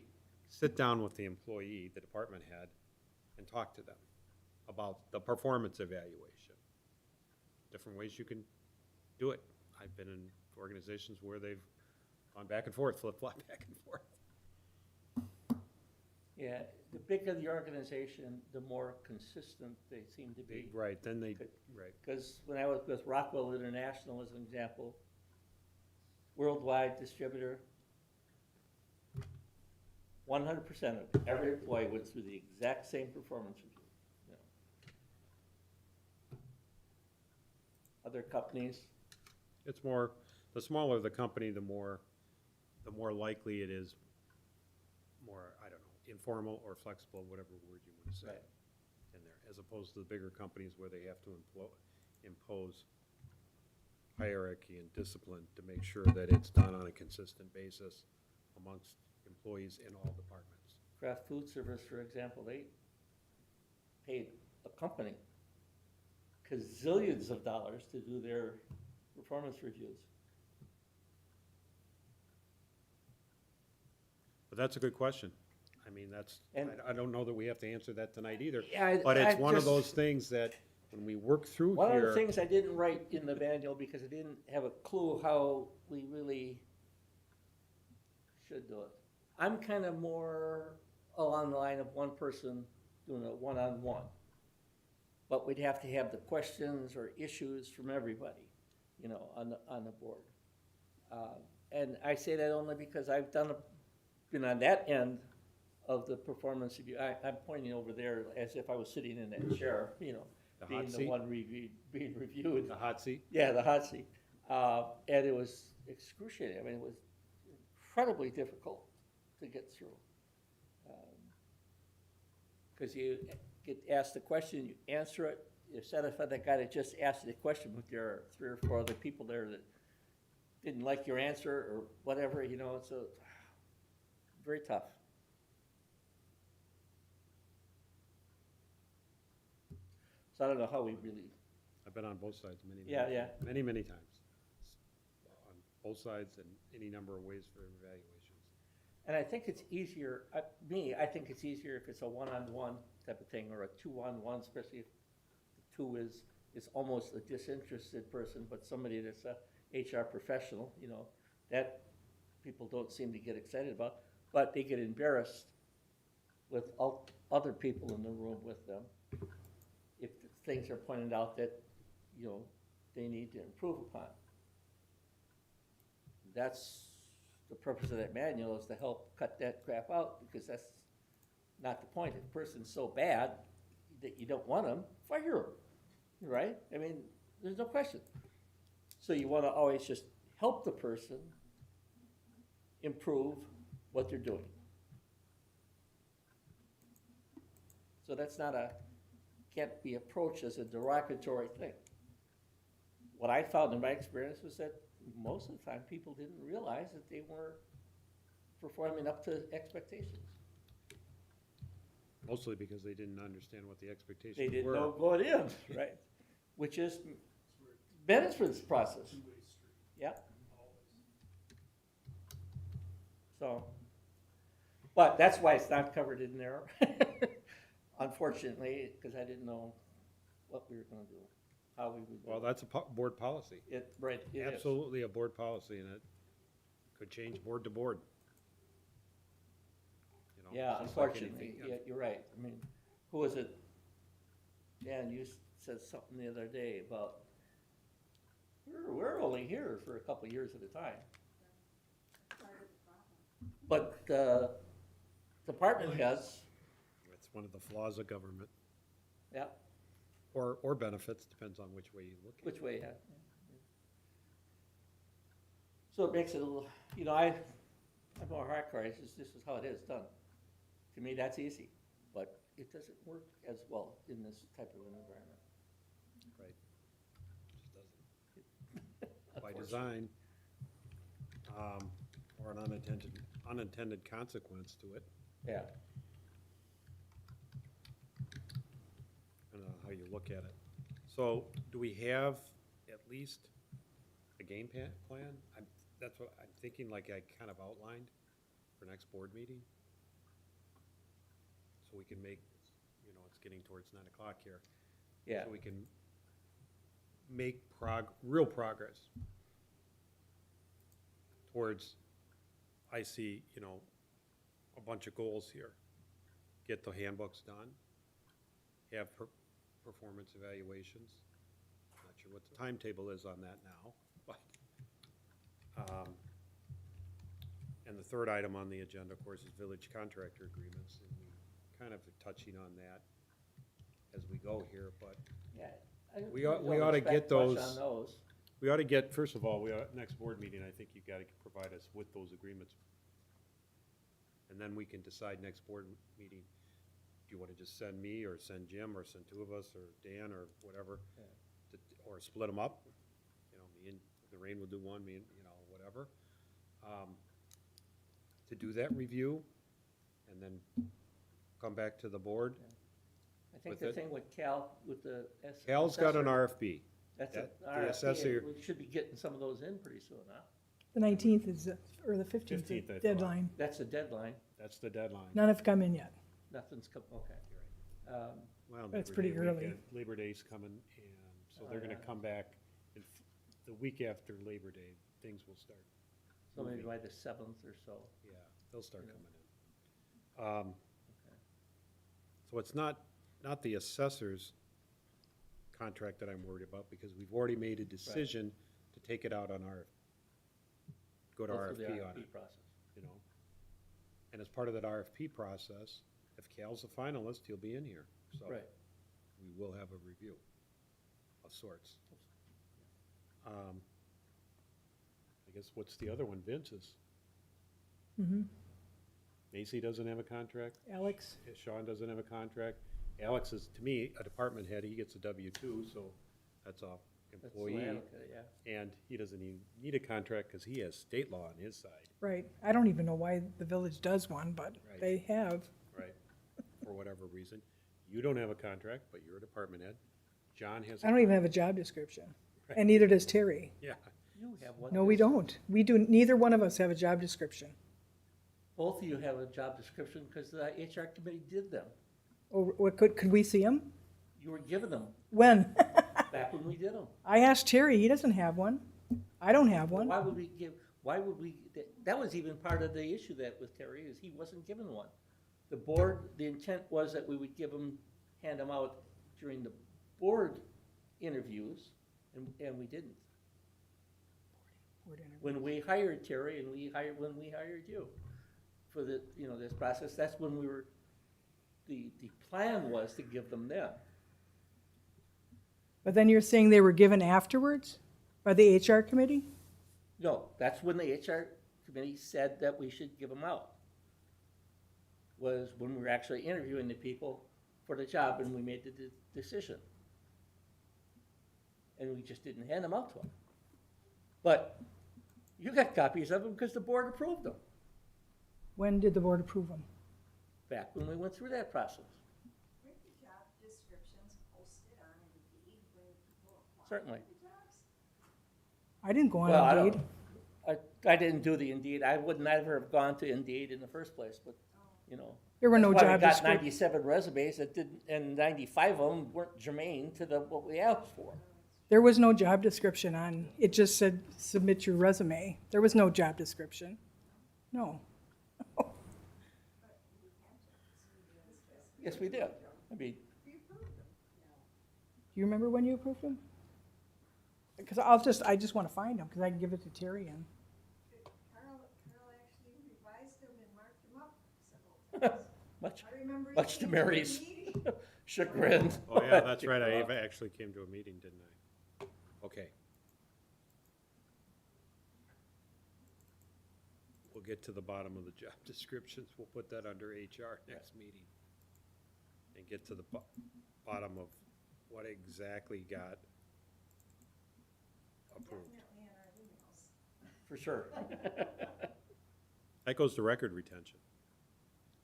sit down with the employee, the department head, and talk to them about the performance evaluation. Different ways you can do it. I've been in organizations where they've gone back and forth, flip-flop back and forth. Yeah, the bigger the organization, the more consistent they seem to be. Right, then they, right. Because when I was with Rockwell International, as an example, worldwide distributor, 100% of every employee went through the exact same performance review. You know. Other companies, It's more, the smaller the company, the more likely it is, more, I don't know, informal or flexible, whatever word you want to say Right. in there, as opposed to the bigger companies where they have to impose hierarchy and discipline to make sure that it's done on a consistent basis amongst employees in all departments. Kraft Food Service, for example, they paid a company gazillions of dollars to do their performance reviews. But that's a good question. I mean, that's, And- I don't know that we have to answer that tonight either. Yeah, But it's I one of just- those things that when we work through One of the here, things I didn't write in the manual because I didn't have a clue how we really should do it. I'm kind of more along the line of one person doing a one-on-one. But we'd have to have the questions or issues from everybody, you know, on the board. And I say that only because I've been on that end of the performance review. I'm pointing over there as if I was sitting in that chair, you know, The being hot the seat? one being reviewed. the hot seat, Yeah, the hot seat. And it was excruciating. I mean, it was incredibly difficult to get through. Because you get asked a question, you answer it, you're satisfied that guy that just asked the question, but there are 3 or 4 other people there that didn't like your answer or whatever, you know, so very tough. So I don't know how we really, I've been on both sides many, Yeah, yeah. many times. On both sides and any number of ways for evaluations. and I think it's easier, I think it's easier if it's a one-on-one type of thing or a two-on-one, especially if the two is almost a disinterested person, but somebody that's a HR professional, you know, that people don't seem to get excited about, but they get embarrassed with other people in the room with them if things are pointed out that, you know, they need to improve upon. That's the purpose of that manual, is to help cut that crap out, because that's not the point. If a person's so bad that you don't want them, fire them, right? I mean, there's no question. So you want to always just help the person improve what they're doing. So that's can't be approached as a derogatory thing. What I found in my experience was that most of the time, people didn't realize that they weren't performing up to expectations. Mostly because they didn't understand what the expectations They didn't were. know going in, right? Which is management's process. Two-way street, Yeah, always. so, but that's why it's not covered in there, unfortunately, because I didn't know what we were gonna do, how we would do Well, it. that's a board policy. Right, it is. Absolutely a board policy, and it could change board to board. You know, Yeah, just like unfortunately, anything. yeah, you're right. I mean, who was it? Dan, you said something the other day about, we're only here for a couple of years at a time. Part of the problem. But the department heads, It's one of the flaws of government, yeah, or benefits, depends on which way you look at it. which way, yeah. So it makes it a little, you know, I'm more hardcore, it's just, this is how it is done. To me, that's easy, but it doesn't work as well in this type of an environment. Right. Just doesn't. By design, or an unintended consequence to it. Yeah. I don't know how you look at it. So, do we have at least a game plan? That's what I'm thinking, like I kind of outlined for next board meeting. So we can make, you know, it's getting towards 9 o'clock here. Yeah. So we can make real progress towards, I see, you know, a bunch of goals here. Get the handbooks done, have performance evaluations. Not sure what the timetable is on that now, but, and the third item on the agenda, of course, is village contractor agreements, and we kind of are touching on that as we go here, but Yeah. We ought to get those. We ought to get, first of all, next board meeting, I think you gotta provide us with those agreements. And then we can decide next board meeting, do you wanna just send me, or send Jim, or send two of us, or Dan, or whatever? Or split them up, you know, me and, Lorraine will do one, me and, you know, whatever. To do that review, and then come back to the board. I think with the it. thing with Cal, with the Cal's got an assessor, RFP. That's that- a the RFP, assessor- and we should be getting some of those in pretty soon, huh? The 19th is, or the 15th 15th, I is thought. deadline. That's the deadline, That's the deadline. None have come in yet. nothing's come, okay. Well, That's Labor pretty Day early. weekend- Labor Day's coming, and so they're gonna yeah. come back, and the week after Labor Day, things will start. So maybe moving. by the 7th or so. Yeah, they'll start Yeah. coming in. So it's not the assessor's contract that I'm worried about, because we've already made a decision to take it out on go to Go through the RFP on RFP it, process. you know? And as part of that RFP process, if Cal's a finalist, he'll be in here, so. Right. We will have a review of sorts. I guess what's the other one? Vince's. Macy doesn't have a contract. Alex? Sean doesn't have a contract. Alex is, to me, a department head. He gets a W-2, so that's a That's the way I employee. look at it, yeah. And he doesn't even need a contract because he has state law on his side, Right. I don't even know why the village does one, but Right. they have. right? For whatever reason. You don't have a contract, but you're a department head. John has. I don't even have a job description. And neither does Terry. Yeah, You have one. No, we don't. We do, neither one of us have a job description. Both of you have a job description because the HR committee did them. Or what, could we see them? You were given them When? back when we did them. I asked Terry, he doesn't have one. I don't have one. Why would we, that was even part of the issue that with Terry, is he wasn't given one. The board, the intent was that we would hand them out during the board interviews, and we didn't. When we hired Terry and when we hired you for the, you know, this process, that's when we were, the plan was to give them then. But then you're saying they were given afterwards by the HR committee? No, that's when the HR committee said that we should give them out. Was when we were actually interviewing the people for the job and we made the decision. And we just didn't hand them out to them. But you got copies of them because the board approved them, When did the board approve them? back when we went through that process. Weren't the job descriptions posted on Indeed when people apply Certainly. for jobs? I didn't go on Well, I Indeed. don't, I didn't do the Indeed. I would never have gone to Indeed in the first place, but, you know. There were no that's why we job got descriptions. 97 resumes that didn't, and 95 of them weren't germane to what we asked for. There was no job description on, it just said, submit your resume. There was no job description. No. Yes, we did. I mean, Do you remember when you approved them? Because I just want to find them, because I can give it to Terry and, Carl actually revised them and marked them up several times. much, I remember. much to he came a Mary's meeting. chagrin. oh yeah, that's right, I actually came to a meeting, didn't I? Okay. we'll get to the bottom of the job descriptions. We'll put that under HR next meeting. And get to the bottom of what exactly got approved. Definitely in our emails. For sure. That goes to record retention.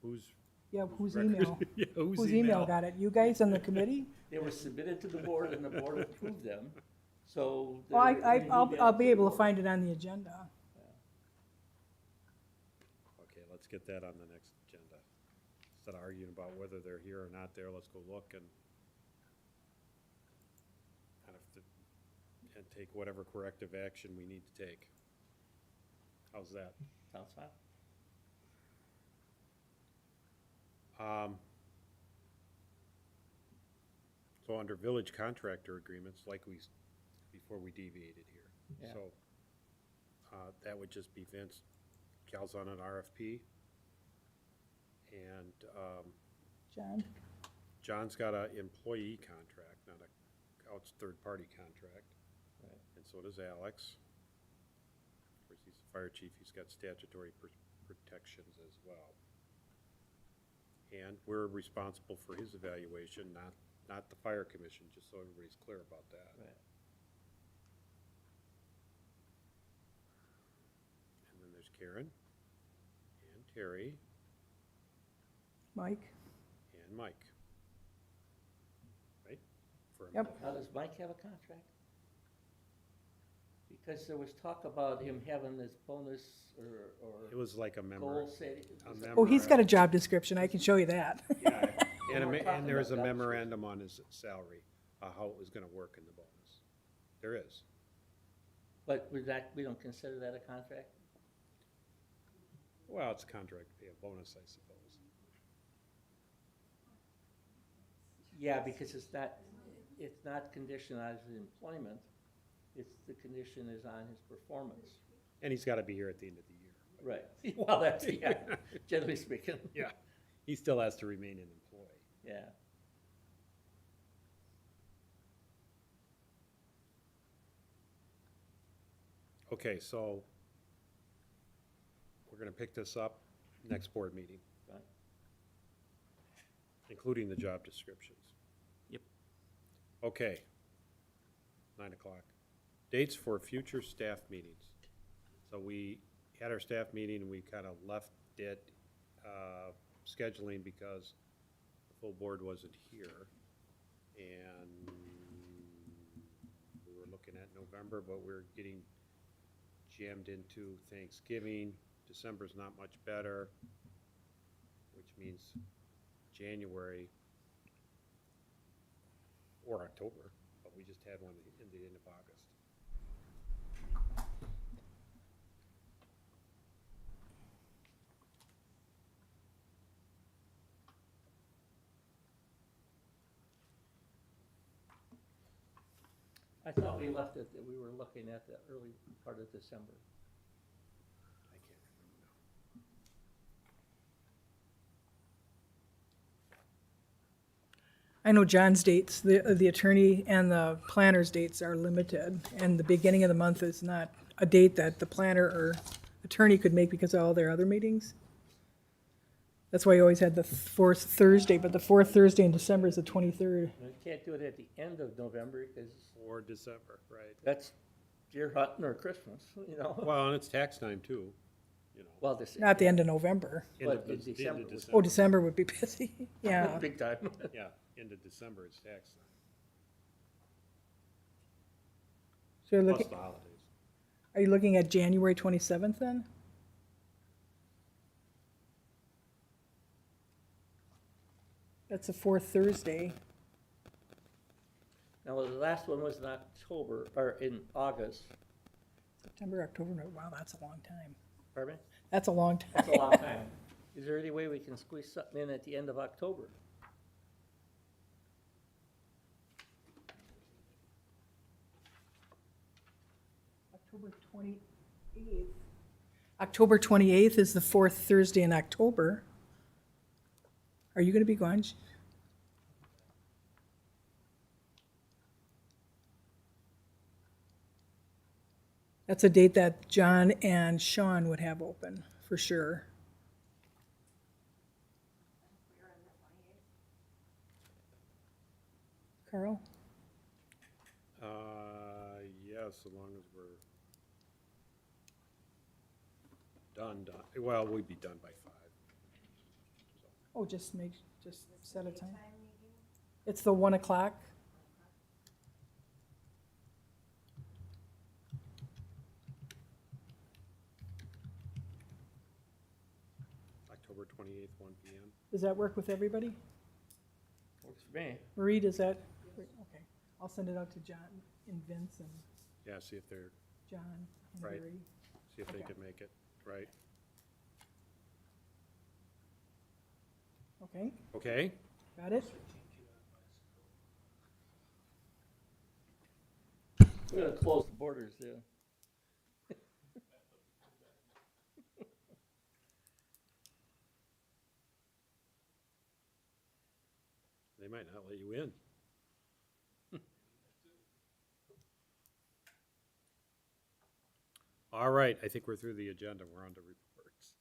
Who's? Yeah, whose record- email? Yeah, whose Whose email got it? You guys on the committee? They were submitted to the board and the board approved them, so. Well, they're in I'll email be the able to board. find it on the agenda. Okay, let's get that on the next agenda. Instead of arguing about whether they're here or not there, let's go look and and take whatever corrective action we need to take. How's that? Sounds fine. So under village contractor agreements, like before we deviated here. Yeah. So, that would just be Vince, Cal's on an RFP. And, John? John's got a employee contract, not a third-party contract. Right. And so does Alex. Of course, he's the fire chief, he's got statutory protections as well. And we're responsible for his evaluation, not the fire commission, just so everybody's clear about that. Right. And then there's Karen, and Terry, Mike? and Mike. Right? For- Yep. Now, does Mike have a contract? Because there was talk about him having this bonus It or was like a goal setting. Oh, he's got a job description, I can show you that. And, We're talking and there is a about job memorandum on his salary, how it was gonna work in the bonus. There is. But we don't consider that a contract? Well, it's a contract to pay a bonus, I suppose. Yeah, because it's not conditioned on his employment, the condition is on his performance. And he's gotta be here at the end of the year. Right, well, that's, yeah, generally speaking, Yeah. He still has to remain an employee. yeah. Okay, so we're gonna pick this up next board meeting, Right. including the job descriptions. Yep. Okay. 9:00. Dates for future staff meetings. So we had our staff meeting and we kind of left it, scheduling because the full board wasn't here. And we were looking at November, but we're getting jammed into Thanksgiving. December's not much better, which means January or October, but we just had one in the end of August. I thought we left it, that we were looking at the early part of December. I can't remember now. I know John's dates, the attorney and the planner's dates are limited, and the beginning of the month is not a date that the planner or attorney could make because of all their other meetings. That's why you always had the fourth Thursday, but the fourth Thursday in December is the 23rd. We can't do it at the end of November, because Or December, right? that's deer hunting or Christmas, you know? Well, and it's tax time too, you know. Well, this. Not the end of November. End of but in the- end December of was- Oh, December would be busy, yeah. Big time. Yeah, end of December is tax time, So you're plus looking, the holidays. are you looking at January 27th then? That's the fourth Thursday. Now, the last one was in October, or in August, September, October, no, wow, that's a long time. pardon me? That's a long time. That's a long time. Is there any way we can squeeze something in at the end of October? October 28th. October 28th is the fourth Thursday in October. Are you going to be gone? That's a date that John and Sean would have open for sure. We're on the 28th. Carl? Yes, as long as we're done. Well, we'd be done by 5. Oh, just set a time. Time meeting, It's the 1 o'clock. October 28th, 1 PM. Does that work with everybody? Works for me. Marie, does that, okay. I'll send it out to John and Vince and Yeah, see if they're, John and Right. Marie. see if they Okay. can make it, right? Okay, Okay? got it? We're gonna close the borders, yeah. They might not let you in. All right, I think we're through the agenda. We're on to reports.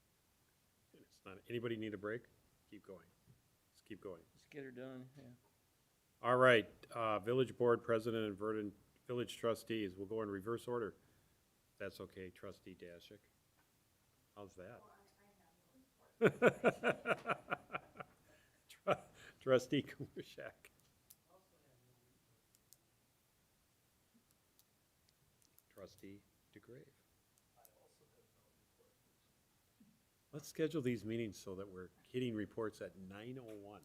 And it's not, anybody need a break? Keep going. Let's keep going. Let's get her done, yeah. All right, Village Board President and Verdant Village Trustees. We'll go in reverse order. That's okay, Trustee Dashick. How's that? Trustee Kulischak. Trustee DeGrave. Let's schedule these meetings so that we're getting reports at 9:01.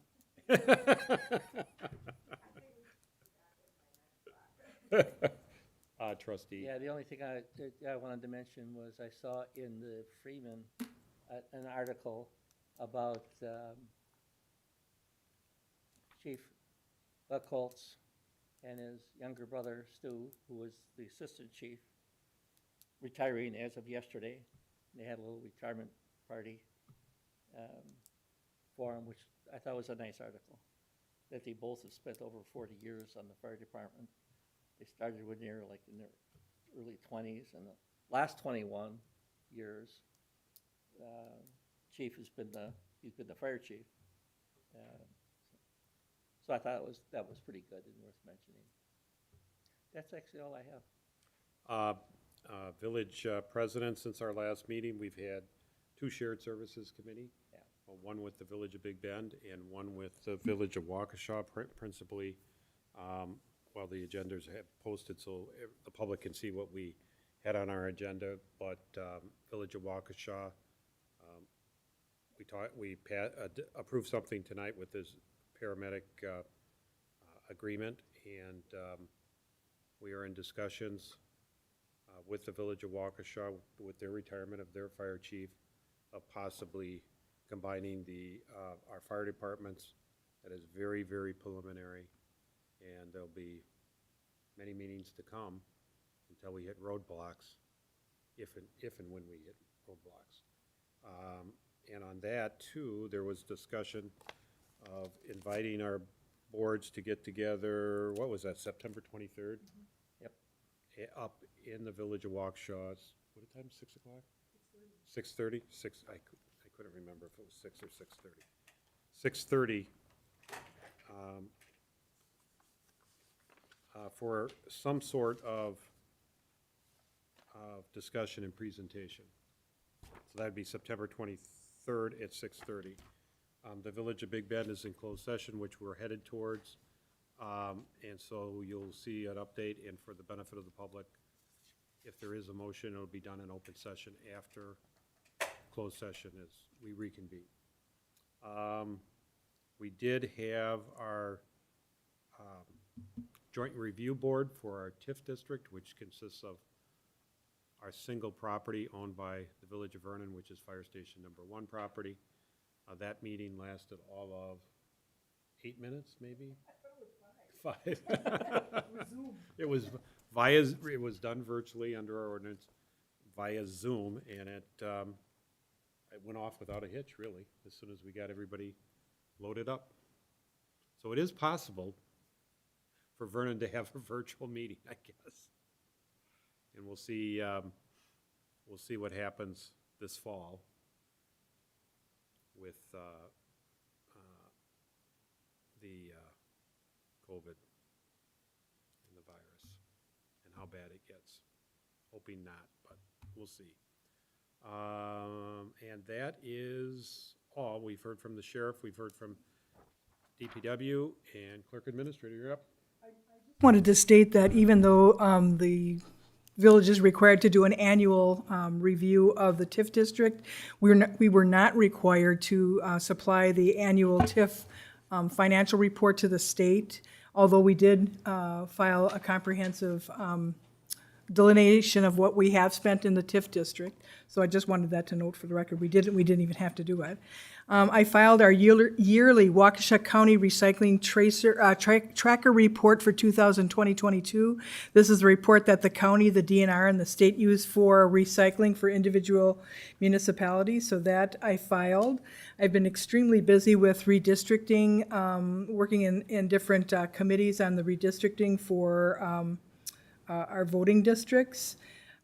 Trustee. Yeah, the only thing I wanted to mention was I saw in the Freeman, an article about, Chief Buckholz and his younger brother Stu, who was the assistant chief, retiring as of yesterday. They had a little retirement party, for him, which I thought was a nice article. That they both have spent over 40 years on the fire department. They started when they were like in their early 20s, and the last 21 years, Chief he's been the fire chief. So I thought that was pretty good and worth mentioning. That's actually all I have. Village president, since our last meeting, we've had 2 shared services committee. Yeah. One with the Village of Big Bend and one with the Village of Waukesha, principally, while the agendas have posted so the public can see what we had on our agenda. But Village of Waukesha, we approved something tonight with this paramedic agreement, and we are in discussions with the Village of Waukesha, with their retirement of their fire chief, of possibly combining our fire departments. That is very, very preliminary, and there'll be many meetings to come until we hit roadblocks, if and when we hit roadblocks. And on that, too, there was discussion of inviting our boards to get together, what was that, September 23rd? Yep. Up in the Village of Waukesha. What time, 6 o'clock? 6:30? 6, I couldn't remember if it was 6 or 6:30. 6:30, for some sort of discussion and presentation. So that'd be September 23rd at 6:30. The Village of Big Bend is in closed session, which we're headed towards. And so you'll see an update, and for the benefit of the public, if there is a motion, it'll be done in open session after closed session as we reconvene. We did have our joint review board for our TIF district, which consists of our single property owned by the Village of Vernon, which is Fire Station number 1 property. That meeting lasted all of 8 minutes, maybe? I thought it was 5. It was done virtually under our ordinance via Zoom, and it went off without a hitch, really, as soon as we got everybody loaded up. So it is possible for Vernon to have a virtual meeting, I guess. And we'll see what happens this fall. with the COVID and the virus and how bad it gets. Hoping not, but we'll see. And that is all. We've heard from the sheriff, we've heard from DPW, and clerk administrator, you're up. Wanted to state that even though the village is required to do an annual review of the TIF district, we were not required to supply the annual TIF financial report to the state, although we did file a comprehensive delineation of what we have spent in the TIF district. So I just wanted that to note for the record. We didn't even have to do it. I filed our yearly Waukesha County Recycling Tracker Report for 2020-22. This is a report that the county, the DNR, and the state use for recycling for individual municipalities, so that I filed. I've been extremely busy with redistricting, working in different committees on the redistricting for our voting districts.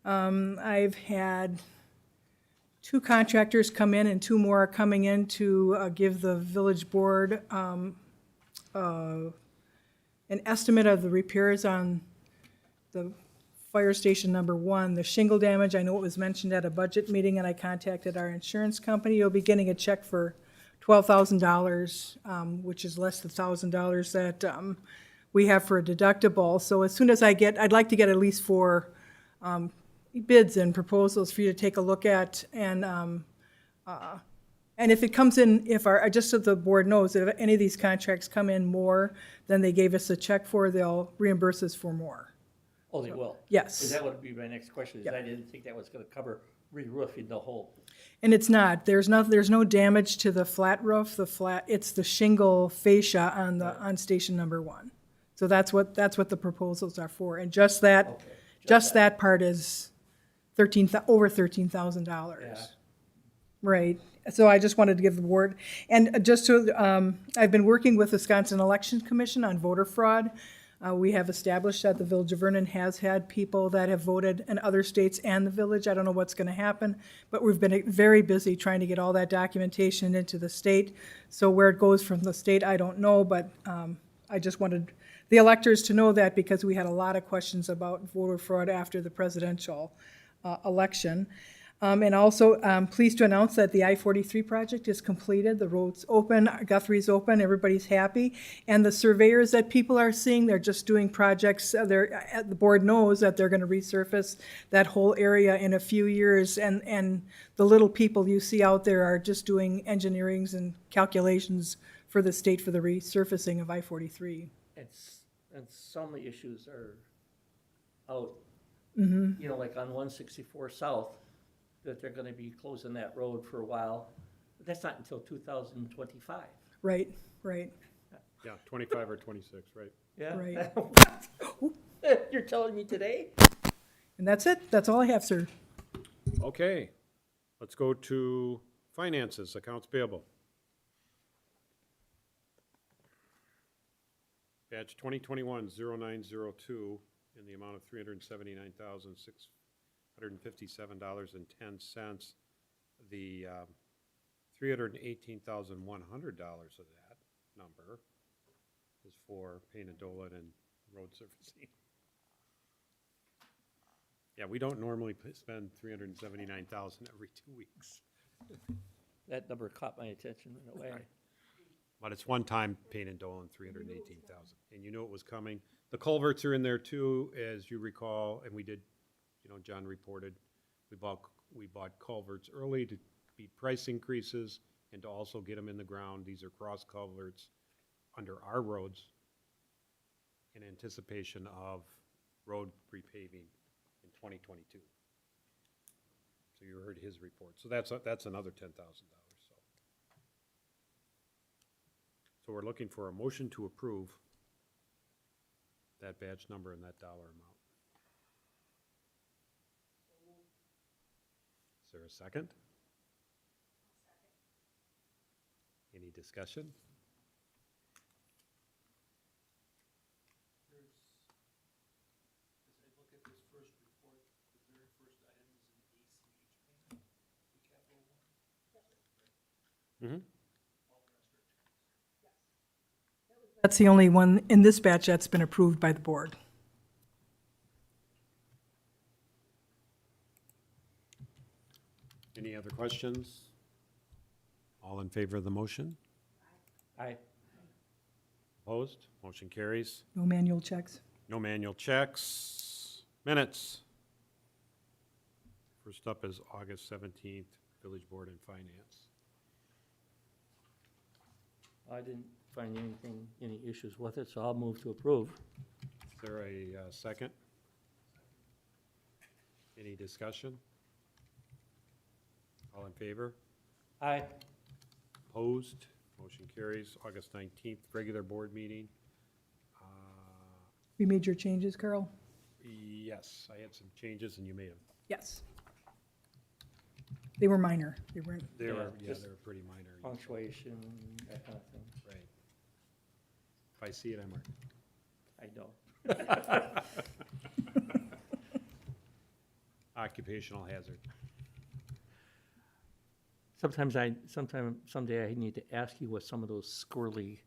I've had 2 contractors come in and 2 more are coming in to give the village board an estimate of the repairs on the fire station number 1. The shingle damage, I know it was mentioned at a budget meeting, and I contacted our insurance company. You'll be getting a check for $12,000, which is less than $1,000 that we have for a deductible. So as soon as I'd like to get at least 4 bids and proposals for you to take a look at, and if it comes in, just so the board knows, that if any of these contracts come in more than they gave us a check for, they'll reimburse us for more. Oh, they will? Yes. That would be my next question, is Yep. I didn't think that was gonna cover re-roofing the whole. And it's not, there's no damage to the flat roof, it's the shingle fascia on station number 1. So that's what the proposals are for, and just that part is over $13,000. Yeah. Right, so I just wanted to give the board, and just so, I've been working with the Wisconsin Election Commission on voter fraud. We have established that the Village of Vernon has had people that have voted in other states and the village. I don't know what's gonna happen, but we've been very busy trying to get all that documentation into the state. So where it goes from the state, I don't know, but I just wanted the electors to know that, because we had a lot of questions about voter fraud after the presidential election. And also, pleased to announce that the I-43 project is completed. The road's open, Guthrie's open, everybody's happy. And the surveyors that people are seeing, they're just doing projects, the board knows that they're gonna resurface that whole area in a few years. And the little people you see out there are just doing engineerings and calculations for the state for the resurfacing of I-43. And some of the issues are out, Mm-hmm. you know, like on 164 South, that they're gonna be closing that road for a while. But that's not until 2025. Right, right. Yeah, 25 or 26, right? Yeah. Right. What? You're telling me today? And that's it. That's all I have, sir. Okay, let's go to finances, accounts payable. Batch 2021-0902 in the amount of $379,657.10. The $318,100 of that number is for paint and Dolan and road surfacing. Yeah, we don't normally spend $379,000 every 2 weeks, That number caught my attention in a way. but it's one-time paint and Dolan, $318,000, and you knew it was coming. The culverts are in there too, as you recall, and we did, John reported, we bought culverts early to beat price increases and to also get them in the ground. These are cross culverts under our roads in anticipation of road repaving in 2022. So you heard his report. So that's another $10,000. So we're looking for a motion to approve that badge number and that dollar amount. Is there a second? Any discussion? As I look at this first report, the very first item is an ACH payment, the capital one. That's the only one in this batch that's been approved by the board. Any other questions? All in favor of the motion? Aye. Opposed? Motion carries. No manual checks. No manual checks. Minutes. First up is August 17th, Village Board and Finance. I didn't find any issues with it, so I'll move to approve. Is there a second? Any discussion? All in favor? Aye. Opposed? Motion carries. August 19th, regular board meeting. We made your changes, Carl? Yes, I had some changes and you may have. Yes. They were minor. They weren't, They Yeah, were, just they were pretty minor. Punctuation, that kind of thing. Right. If I see it, I mark it. I don't. Occupational hazard. Someday I need to ask you what some of those squirrely,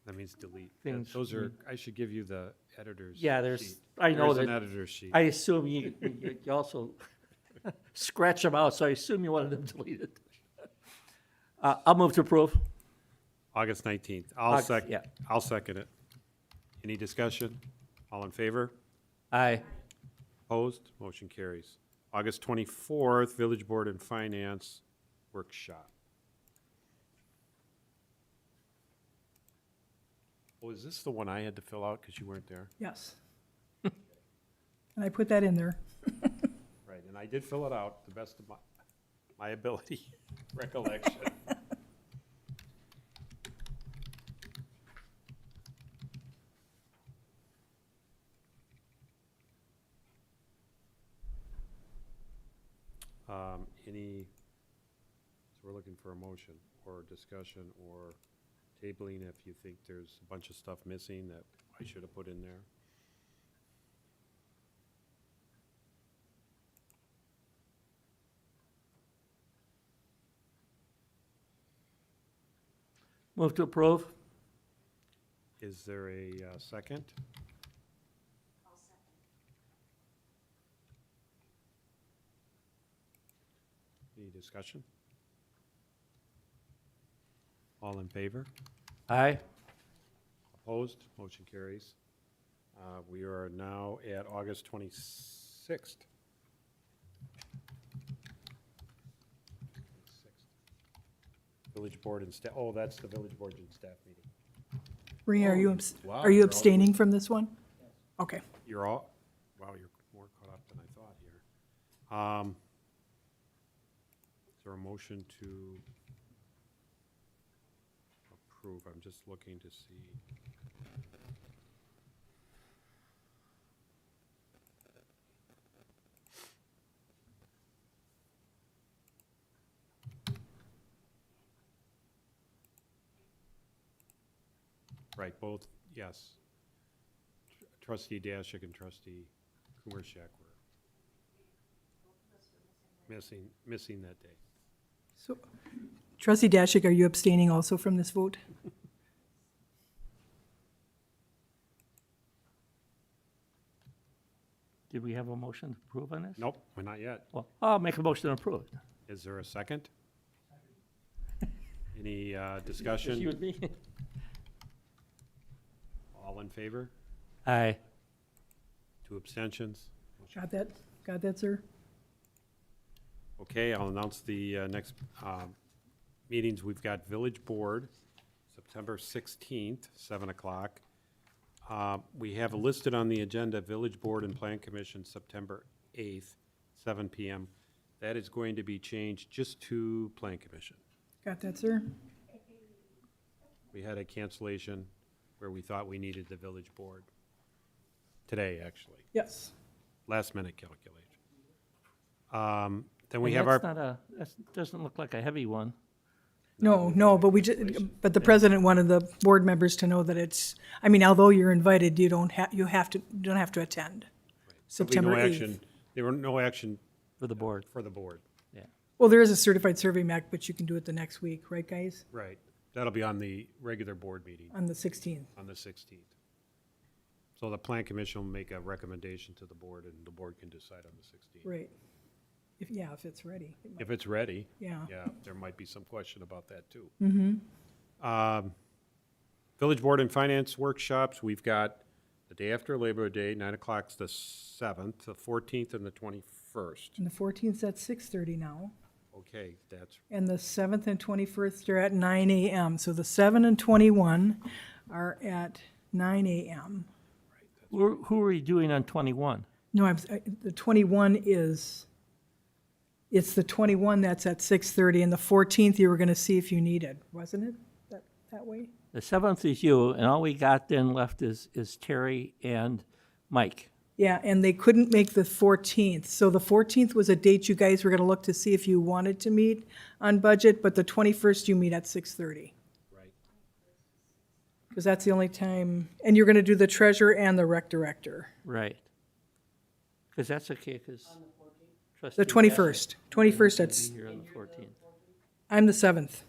That means delete. Things Those are, mean- I should give you the editor's. yeah, there's, sheet. I know There's an that, editor's sheet. I assume you also scratch them out, so I assume you wanted them deleted. I'll move to approve. August 19th. Yeah. I'll second it. Any discussion? All in favor? Aye. Opposed? Motion carries. August 24th, Village Board and Finance Workshop. Oh, is this the one I had to fill out because you weren't there? yes. And I put that in there. Right, and I did fill it out to the best of my ability, recollection. So we're looking for a motion or discussion or tabling if you think there's a bunch of stuff missing that I should have put in there. Move to approve. Is there a second? I'll second. Any discussion? All in favor? Aye. Opposed? Motion carries. We are now at August 26th. Village Board and staff, oh, that's the Village Board and staff meeting. Maria, are you, Wow, are you you're all- abstaining from this one? Okay. You're all, wow, you're more caught up than I thought here. Is there a motion to approve? I'm just looking to see. Right, both, yes. Trustee Dashik and Trustee Kumarshak were missing that day. So, Trustee Dashik, are you abstaining also from this vote? Did we have a motion to approve on this? Nope, we're not yet. Well, I'll make a motion to approve. Is there a second? Any Just you discussion? and me. All in favor? Aye. 2 abstentions? Got that? Got that, sir? Okay, I'll announce the next meetings. We've got Village Board, September 16th, 7 o'clock. We have listed on the agenda Village Board and Plan Commission, September 8th, 7 PM. That is going to be changed just to Plan Commission. Got that, sir? We had a cancellation where we thought we needed the Village Board. Today, actually, Yes. last minute calculation. Then we And have that's our, not that doesn't look like a heavy one. No, but but the president wanted the board members to know that it's, I mean, although you're invited, you don't have to attend. there'll be September no 8th. action, there were no action For the board, for the board. yeah. Well, there is a certified survey map, but you can do it the next week, right, guys? Right. That'll be on the regular board meeting On the 16th. on the 16th. So the plan commission will make a recommendation to the board, and the board can decide on the 16th. Right. If it's ready. It might- If it's ready. Yeah. Yeah, there might be some question about that, too. Mm-hmm. Village Board and Finance workshops, we've got the day after Labor Day, 9 o'clock's the 7th, the 14th, and the 21st. And the 14th's at 6:30 now. Okay, that's, And the 7th and 21st are at 9 a.m. So the 7 and 21 are at 9 a.m. Who are we doing on 21? No, the 21 is, it's the 21 that's at 6:30, and the 14th you were going to see if you needed, wasn't it? That way? The 7th is you, and all we got then left is Terry and Mike. Yeah, and they couldn't make the 14th. So the 14th was a date you guys were going to look to see if you wanted to meet on budget, but the 21st you meet at 6:30. right. Because that's the only time, and you're going to do the treasurer and the rec director. Right. Because that's okay, because. The 21st, 21st that's, Here on the 14th. I'm the 7th.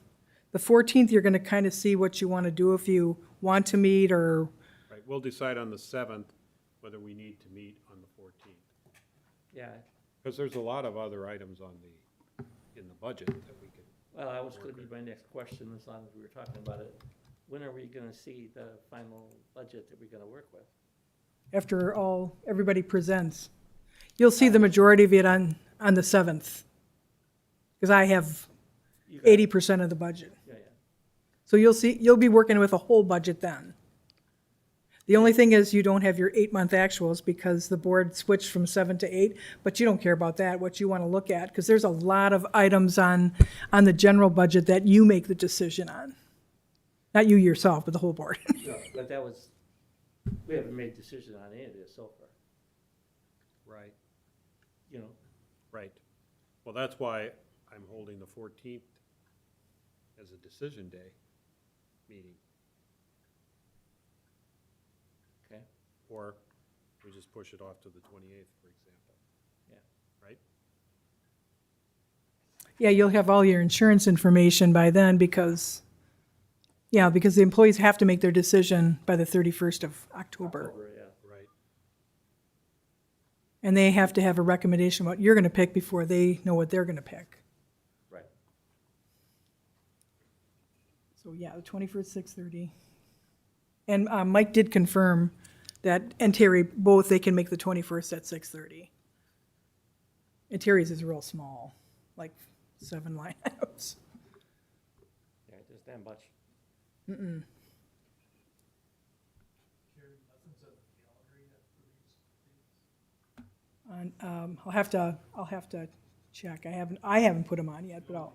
The 14th, you're going to kind of see what you want to do, if you want to meet or, Right, we'll decide on the 7th whether we need to meet on the 14th. Yeah, Because there's a lot of other items in the budget that we could, well, that was going to be my next question, as long as we were talking about it. When are we going to see the final budget that we're going to work with? after everybody presents. You'll see the majority of it on the 7th. Because I have You got it. 80% of the budget. Yeah, So you'll be working with a whole budget then. The only thing is you don't have your 8-month actuals because the board switched from 7 to 8, but you don't care about that, what you want to look at, because there's a lot of items on the general budget that you make the decision on. Not you yourself, but the whole board. yeah. But that was, we haven't made a decision on any of this so far, right, you know? right. Well, that's why I'm holding the 14th as a decision day meeting. Okay, Or we just push it off to the 28th, for example. yeah. Right? Yeah, you'll have all your insurance information by then because the employees have to make their decision by the 31st of October. October, yeah. Right. And they have to have a recommendation what you're going to pick before they know what they're going to pick. Right. So, yeah, the 21st, 6:30. And Mike did confirm that, and Terry, both, they can make the 21st at 6:30. And Terry's is real small, like 7 line items. Yeah, just that much. Carrie, nothing's on the calendar yet for these dates? And, I'll have to check. I haven't put them on yet, but I'll.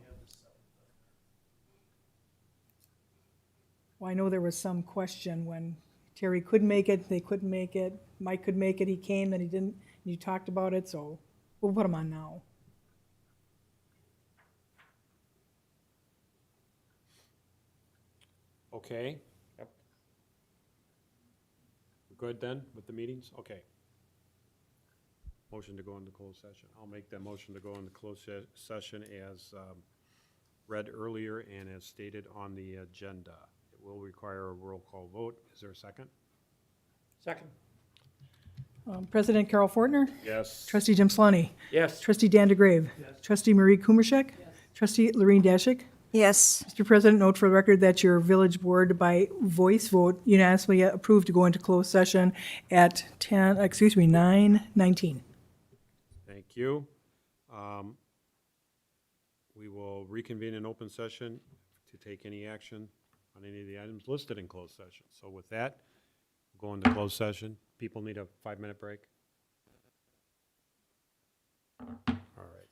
Well, I know there was some question when Terry couldn't make it, they couldn't make it, Mike could make it, he came, then he didn't, and you talked about it, so we'll put them on now. Okay. Yep. We're good then with the meetings? Okay. Motion to go into closed session. I'll make that motion to go into closed session as read earlier and as stated on the agenda. It will require a roll call vote. Is there a second? Second. President Carol Fortner, Yes. Trustee Jim Sloney, Yes. Trustee Dan DeGrave, Trustee Marie Kumarshek, Trustee Lorene Dashik. Yes. Mr. President, note for the record that your village board by voice vote unanimously approved to go into closed session at 9:19. Thank you. We will reconvene in open session to take any action on any of the items listed in closed session. So with that, we'll go into closed session. People need a 5-minute break. All right.